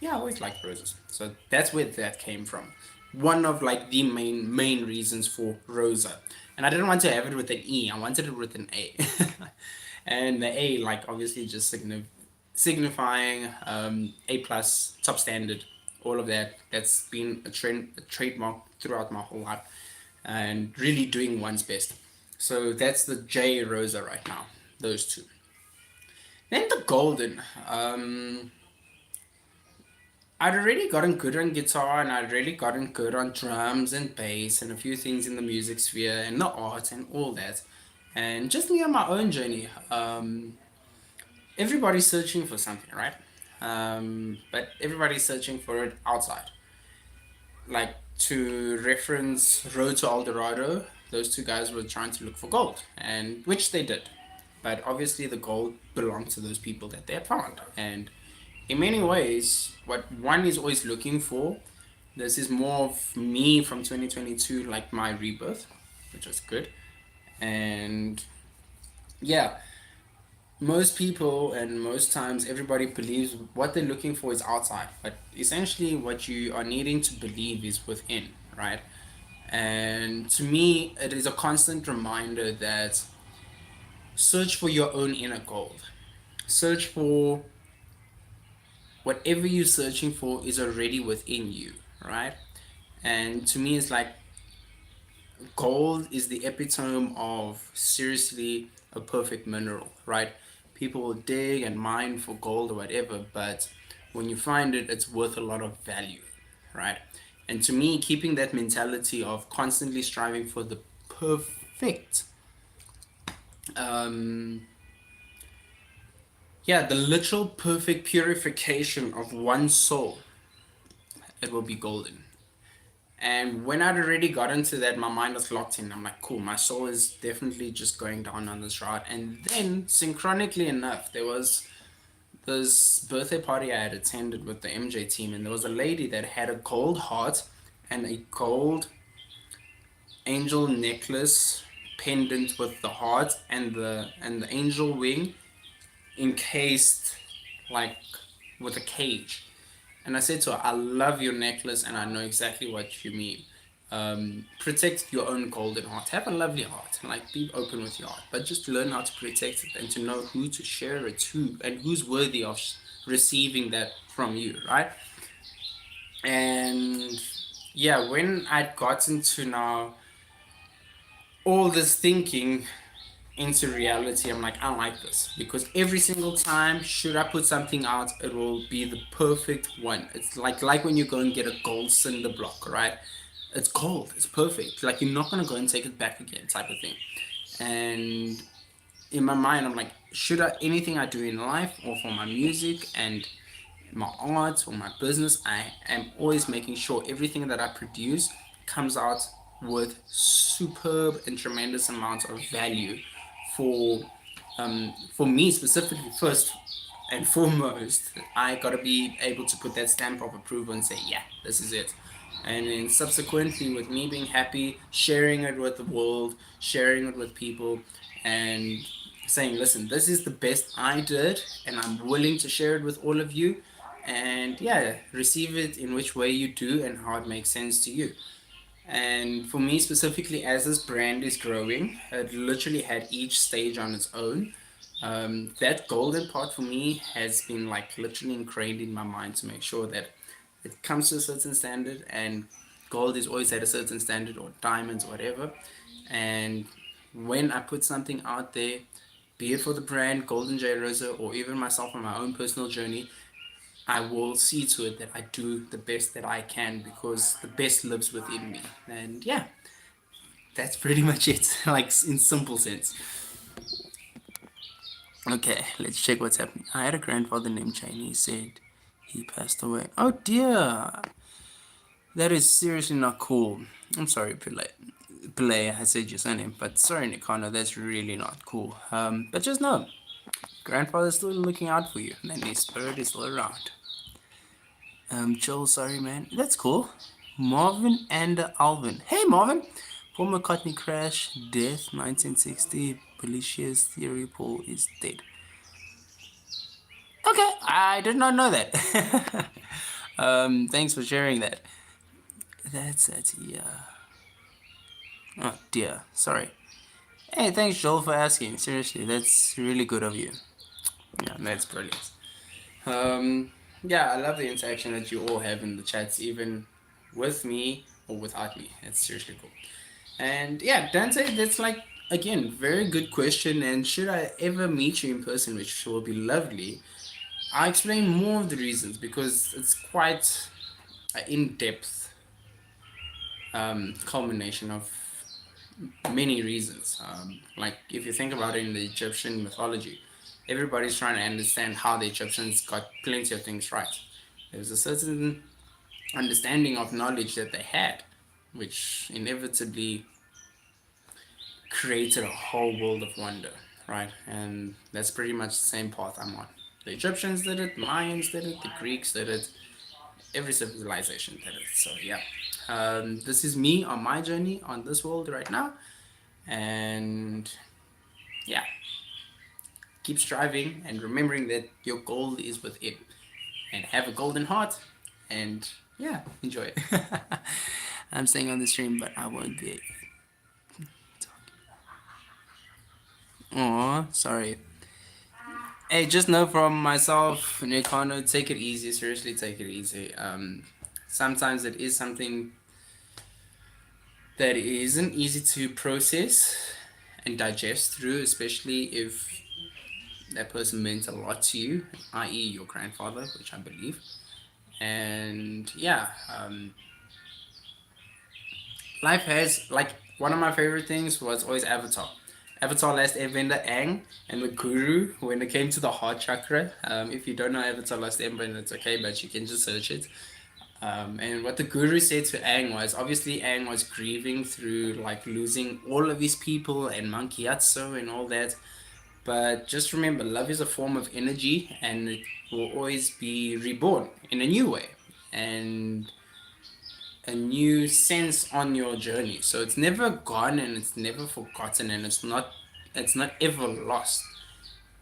yeah, I always liked roses. So that's where that came from. One of like the main reasons for Rosa. And I didn't want to have it with an E, I wanted it with an A. And the A, like obviously just signifying A plus, top standard, all of that. That's been a trademark throughout my whole life, and really doing one's best. So that's the J Rosa right now, those two. Then the golden. I'd already gotten good on guitar, and I'd really gotten good on drums and bass and a few things in the music sphere and the art and all that. And just me on my own journey. Everybody's searching for something, right? But everybody's searching for it outside. Like to reference Road to El Dorado, those two guys were trying to look for gold, and which they did. But obviously, the gold belonged to those people that they had found. And in many ways, what one is always looking for, this is more of me from 2022, like my rebirth, which was good. And yeah, most people and most times everybody believes what they're looking for is outside, but essentially what you are needing to believe is within, right? And to me, it is a constant reminder that search for your own inner gold. Search for whatever you're searching for is already within you, right? And to me, it's like gold is the epitome of seriously a perfect mineral, right? People will dig and mine for gold or whatever, but when you find it, it's worth a lot of value, right? And to me, keeping that mentality of constantly striving for the perfect, um, yeah, the literal perfect purification of one's soul, it will be golden. And when I'd already got into that, my mind was locked in. I'm like, cool, my soul is definitely just going down on this route. And then, synchronically enough, there was this birthday party I had attended with the MJ team, and there was a lady that had a gold heart and a gold angel necklace pendant with the heart and the angel wing encased like with a cage. And I said to her, I love your necklace and I know exactly what you mean. Protect your own golden heart. Have a lovely heart. Like, be open with your heart. But just learn how to protect it and to know who to share it to and who's worthy of receiving that from you, right? And yeah, when I'd gotten to now all this thinking into reality, I'm like, I don't like this because every single time should I put something out, it will be the perfect one. It's like when you go and get a gold cinder block, right? It's gold, it's perfect. Like, you're not gonna go and take it back again, type of thing. And in my mind, I'm like, should I anything I do in life or for my music and my art or my business, I am always making sure everything that I produce comes out with superb and tremendous amounts of value for for me specifically. First and foremost, I gotta be able to put that stamp of approval and say, yeah, this is it. And then subsequently, with me being happy, sharing it with the world, sharing it with people, and saying, listen, this is the best I did, and I'm willing to share it with all of you. And yeah, receive it in which way you do and how it makes sense to you. And for me specifically, as this brand is growing, it literally had each stage on its own. That golden part for me has been like literally ingrained in my mind to make sure that it comes to a certain standard, and gold is always at a certain standard, or diamonds, whatever. And when I put something out there, be it for the brand GoldenJRosa or even myself on my own personal journey, I will see to it that I do the best that I can because the best lives within me. And yeah, that's pretty much it, like in simple sense. Okay, let's check what's happening. I had a grandfather named Jane. He said he passed away. Oh dear, that is seriously not cool. I'm sorry, Pele. Pele, I said your surname, but sorry, Nikano, that's really not cool. But just know, grandfather's still looking out for you, and his spirit is still around. Joel, sorry, man. That's cool. Marvin and Alvin. Hey, Marvin. Paul McCartney crash, death, 1960. Felicia's theory, Paul is dead. Okay, I did not know that. Thanks for sharing that. That's yeah. Oh dear, sorry. Hey, thanks Joel for asking. Seriously, that's really good of you. Yeah, that's brilliant. Yeah, I love the interaction that you all have in the chats, even with me or without me. It's seriously cool. And yeah, Dante, that's like, again, very good question. And should I ever meet you in person, which will be lovely, I'll explain more of the reasons because it's quite an in-depth culmination of many reasons. Like, if you think about it in the Egyptian mythology, everybody's trying to understand how the Egyptians got plenty of things right. There's a certain understanding of knowledge that they had, which inevitably created a whole world of wonder, right? And that's pretty much the same path I'm on. The Egyptians did it, the Mayans did it, the Greeks did it, every civilization did it. So yeah, this is me on my journey on this world right now, and yeah, keep striving and remembering that your goal is within, and have a golden heart, and yeah, enjoy it. I'm staying on the stream, but I won't be. Aw, sorry. Hey, just know from myself, Nikano, take it easy. Seriously, take it easy. Sometimes it is something that isn't easy to process and digest through, especially if that person meant a lot to you, i.e., your grandfather, which I believe. And yeah, life has, like, one of my favorite things was always Avatar. Avatar Last Airbender, Aang, and the Guru when it came to the heart chakra. If you don't know Avatar Last Airbender, it's okay, but you can just search it. And what the Guru said to Aang was, obviously Aang was grieving through like losing all of his people and Monkey Yatso and all that. But just remember, love is a form of energy, and it will always be reborn in a new way and a new sense on your journey. So it's never gone and it's never forgotten, and it's not ever lost.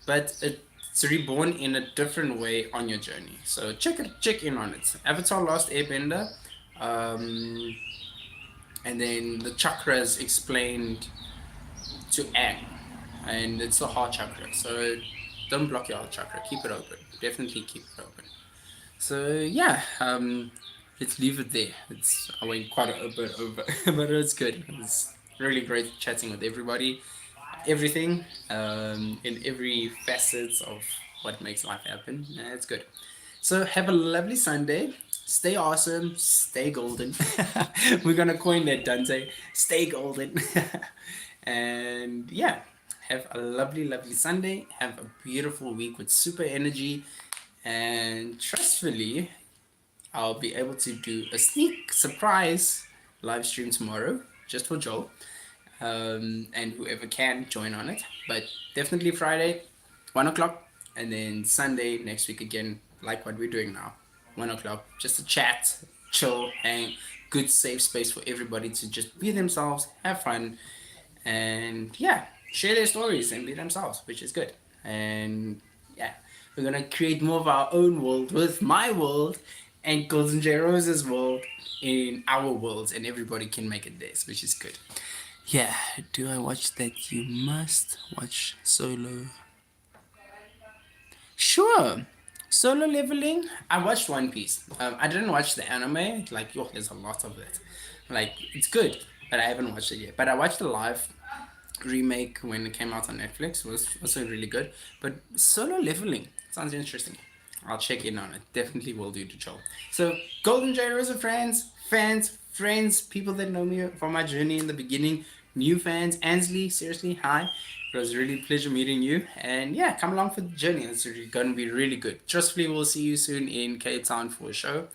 But it's reborn in a different way on your journey. So check in on it. Avatar Last Airbender, um, and then the chakras explained to Aang, and it's the heart chakra. So don't block your heart chakra. Keep it open. Definitely keep it open. So yeah, let's leave it there. I went quite a bit over, but it's good. It's really great chatting with everybody, everything, in every facets of what makes life happen. Yeah, it's good. So have a lovely Sunday. Stay awesome. Stay golden. We're gonna coin that, Dante. Stay golden. And yeah, have a lovely, lovely Sunday. Have a beautiful week with super energy. And trustfully, I'll be able to do a sneak surprise live stream tomorrow just for Joel, and whoever can join on it. But definitely Friday, 1 o'clock, and then Sunday next week again, like what we're doing now, 1 o'clock. Just a chat, chill, hang, good safe space for everybody to just be themselves, have fun, and yeah, share their stories and be themselves, which is good. And yeah, we're gonna create more of our own world with my world and GoldenJRosa's world in our worlds, and everybody can make it theirs, which is good. Yeah, do I watch that? You must watch Solo. Sure. Solo Leveling. I watched One Piece. I didn't watch the anime. Like, yo, there's a lot of it. Like, it's good, but I haven't watched it yet. But I watched the live remake when it came out on Netflix. It was also really good. But Solo Leveling sounds interesting. I'll check in on it. Definitely will do, to Joel. So, GoldenJRosa friends, people that know me from my journey in the beginning, new fans, Ansley, seriously, hi. It was really a pleasure meeting you. And yeah, come along for the journey. It's going to be really good. Trustfully, we'll see you soon in Cape Town for a show,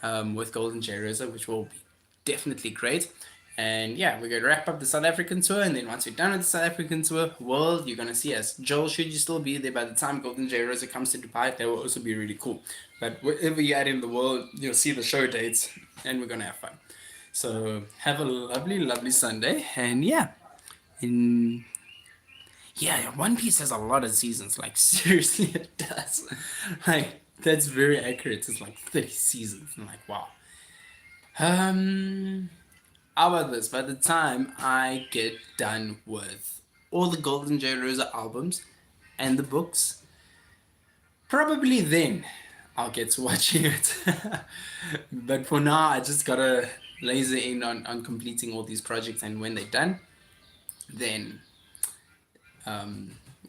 with GoldenJRosa, which will be definitely great. And yeah, we're going to wrap up the South African tour. And then once we're done with the South African tour, world, you're going to see us. Joel, should you still be there by the time GoldenJRosa comes to Dubai, that will also be really cool. But wherever you're at in the world, you'll see the show dates, and we're going to have fun. So have a lovely, lovely Sunday. And yeah, in yeah, One Piece has a lot of seasons. Like, seriously, it does. Like, that's very accurate. It's like 30 seasons. I'm like, wow. Um, how about this? By the time I get done with all the GoldenJRosa albums and the books, probably then I'll get to watching it. But for now, I just gotta laser in on completing all these projects, and when they're done, then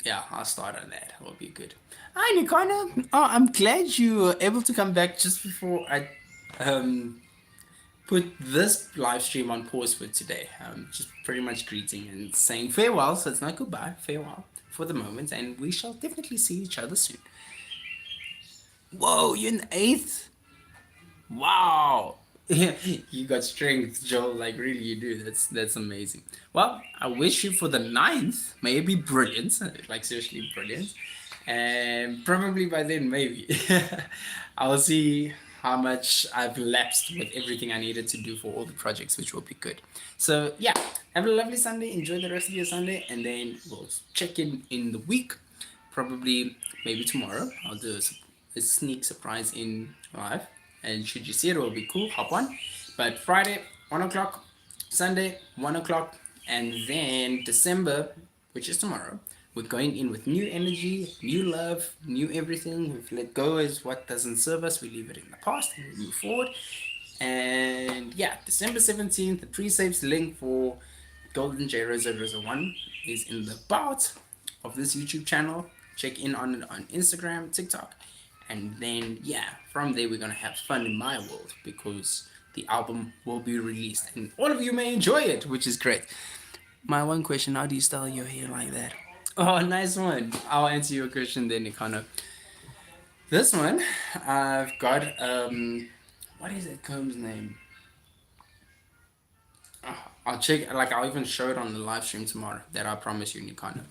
yeah, I'll start on that. It will be good. Hi, Nikana. Oh, I'm glad you were able to come back just before I put this live stream on pause for today. Just pretty much greeting and saying farewell. So it's not goodbye, farewell for the moment, and we shall definitely see each other soon. Whoa, you're in eighth? Wow. You got strength, Joel. Like, really, you do. That's amazing. Well, I wish you for the ninth. May it be brilliant. Like, seriously brilliant. And probably by then, maybe I'll see how much I've lapsed with everything I needed to do for all the projects, which will be good. So yeah, have a lovely Sunday. Enjoy the rest of your Sunday, and then we'll check in the week. Probably maybe tomorrow. I'll do a sneak surprise in live, and should you see it, it will be cool. Hop on. But Friday, 1 o'clock. Sunday, 1 o'clock, and then December, which is tomorrow, we're going in with new energy, new love, new everything. We've let go is what doesn't serve us. We leave it in the past and we move forward. And yeah, December 17th, the pre-saves link for GoldenJRosa 1 is in the about of this YouTube channel. Check in on it on Instagram, TikTok. And then yeah, from there we're gonna have fun in my world, because the album will be released and all of you may enjoy it, which is great. My one question, how do you style your hair like that? Oh, nice one. I'll answer your question then, Nikana. This one, I've got, what is that comb's name? I'll check, like, I'll even show it on the live stream tomorrow, that I promise you, Nikana.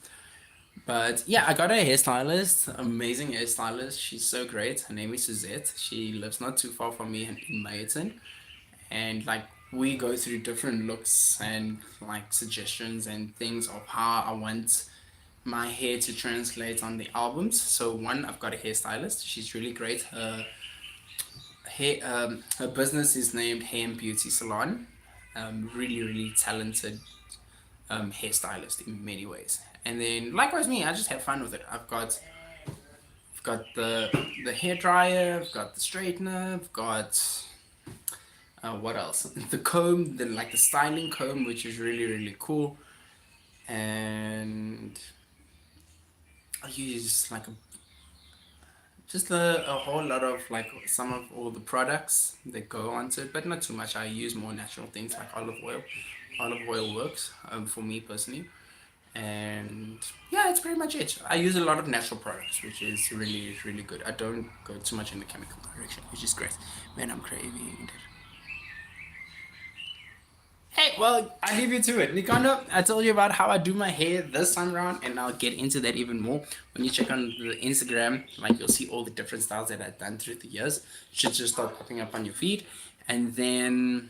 But yeah, I got a hairstylist, amazing hairstylist. She's so great. Her name is Suzette. She lives not too far from me in Mayton. And like we go through different looks and like suggestions and things of how I want my hair to translate on the albums. So one, I've got a hairstylist. She's really great. Her business is named Hair and Beauty Salon. Really, really talented hairstylist in many ways. And then likewise me, I just have fun with it. I've got the hair dryer, I've got the straightener, I've got what else? The comb, the styling comb, which is really really cool. And I use just a whole lot of like some of all the products that go onto it, but not too much. I use more natural things like olive oil. Olive oil works for me personally. And yeah, it's pretty much it. I use a lot of natural products, which is really really good. I don't go too much in the chemical direction, which is great. Man, I'm craving it. Hey, well, I leave you to it. Nikanda, I told you about how I do my hair this time around, and I'll get into that even more. When you check on the Instagram, like you'll see all the different styles that I've done through the years. Should just start popping up on your feed. And then,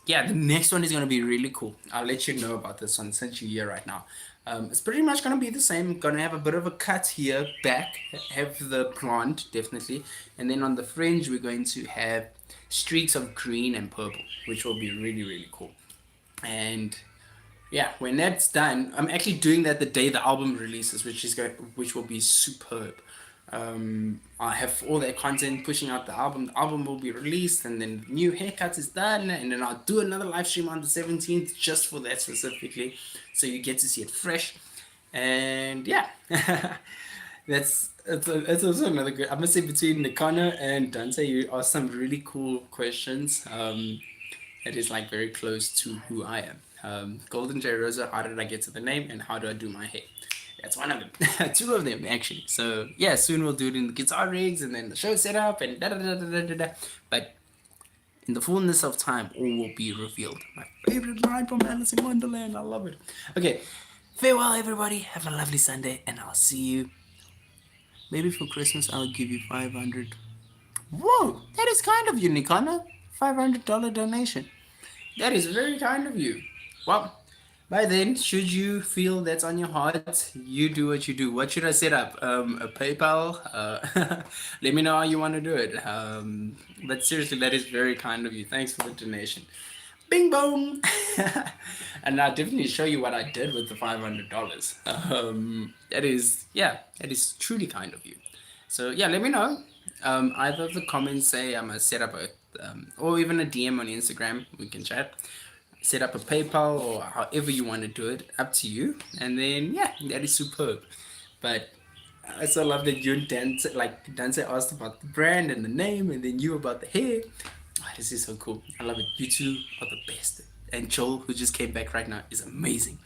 yeah, the next one is going to be really cool. I'll let you know about this one since you're here right now. It's pretty much going to be the same. Going to have a bit of a cut here, back, have the plant, definitely. And then on the fringe, we're going to have streaks of green and purple, which will be really, really cool. And yeah, when that's done, I'm actually doing that the day the album releases, which will be superb. I have all that content pushing out the album. The album will be released, and then new haircuts is done, and then I'll do another live stream on the 17th just for that specifically, so you get to see it fresh. And yeah, that's also another good. I must say between Nikana and Dante, you asked some really cool questions. It is like very close to who I am. GoldenJRosa, how did I get to the name, and how do I do my hair? That's one of them. Two of them actually. So yeah, soon we'll do it in the guitar rigs and then the show setup and da da da da da da. But in the fullness of time, all will be revealed. My favorite line from Alice in Wonderland. I love it. Okay, farewell everybody. Have a lovely Sunday, and I'll see you. Maybe for Christmas I'll give you 500. Whoa, that is kind of you, Nikana. $500 donation. That is very kind of you. Well, by then, should you feel that's on your heart, you do what you do. What should I set up? A PayPal? Let me know how you want to do it. But seriously, that is very kind of you. Thanks for the donation. Bing bong! And I'll definitely show you what I did with the $500. That is truly kind of you. So yeah, let me know. Either of the comments say I'm gonna set up or even a DM on Instagram. We can chat. Set up a PayPal or however you want to do it. Up to you. And then yeah, that is superb. But I also love that you and Dance asked about the brand and the name, and then you about the hair. Oh, this is so cool. I love it. You two are the best. And Joel, who just came back right now, is amazing.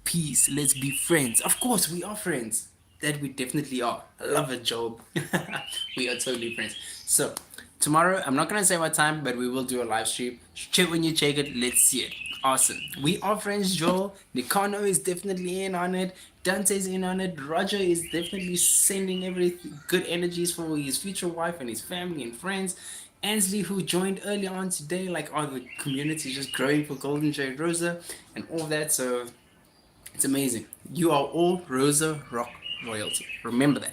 Peace. Let's be friends. Of course, we are friends. That we definitely are. I love it, Joel. We are totally friends. So, tomorrow, I'm not going to say what time, but we will do a live stream. Check when you check it. Let's see it. Awesome. We are friends, Joel. Nikano is definitely in on it. Dante's in on it. Roger is definitely sending every good energies for his future wife and his family and friends. Ansley, who joined early on today, like, oh, the community just growing for GoldenJRosa and all that. So, it's amazing. You are all Rosa Rock royalty. Remember that.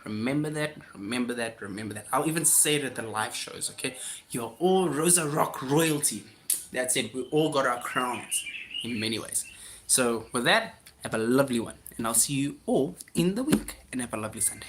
Remember that. Remember that. Remember that. I'll even say it at the live shows, okay? You're all Rosa Rock royalty. That's it. We all got our crowns in many ways. So with that, have a lovely one. And I'll see you all in the week. And have a lovely Sunday.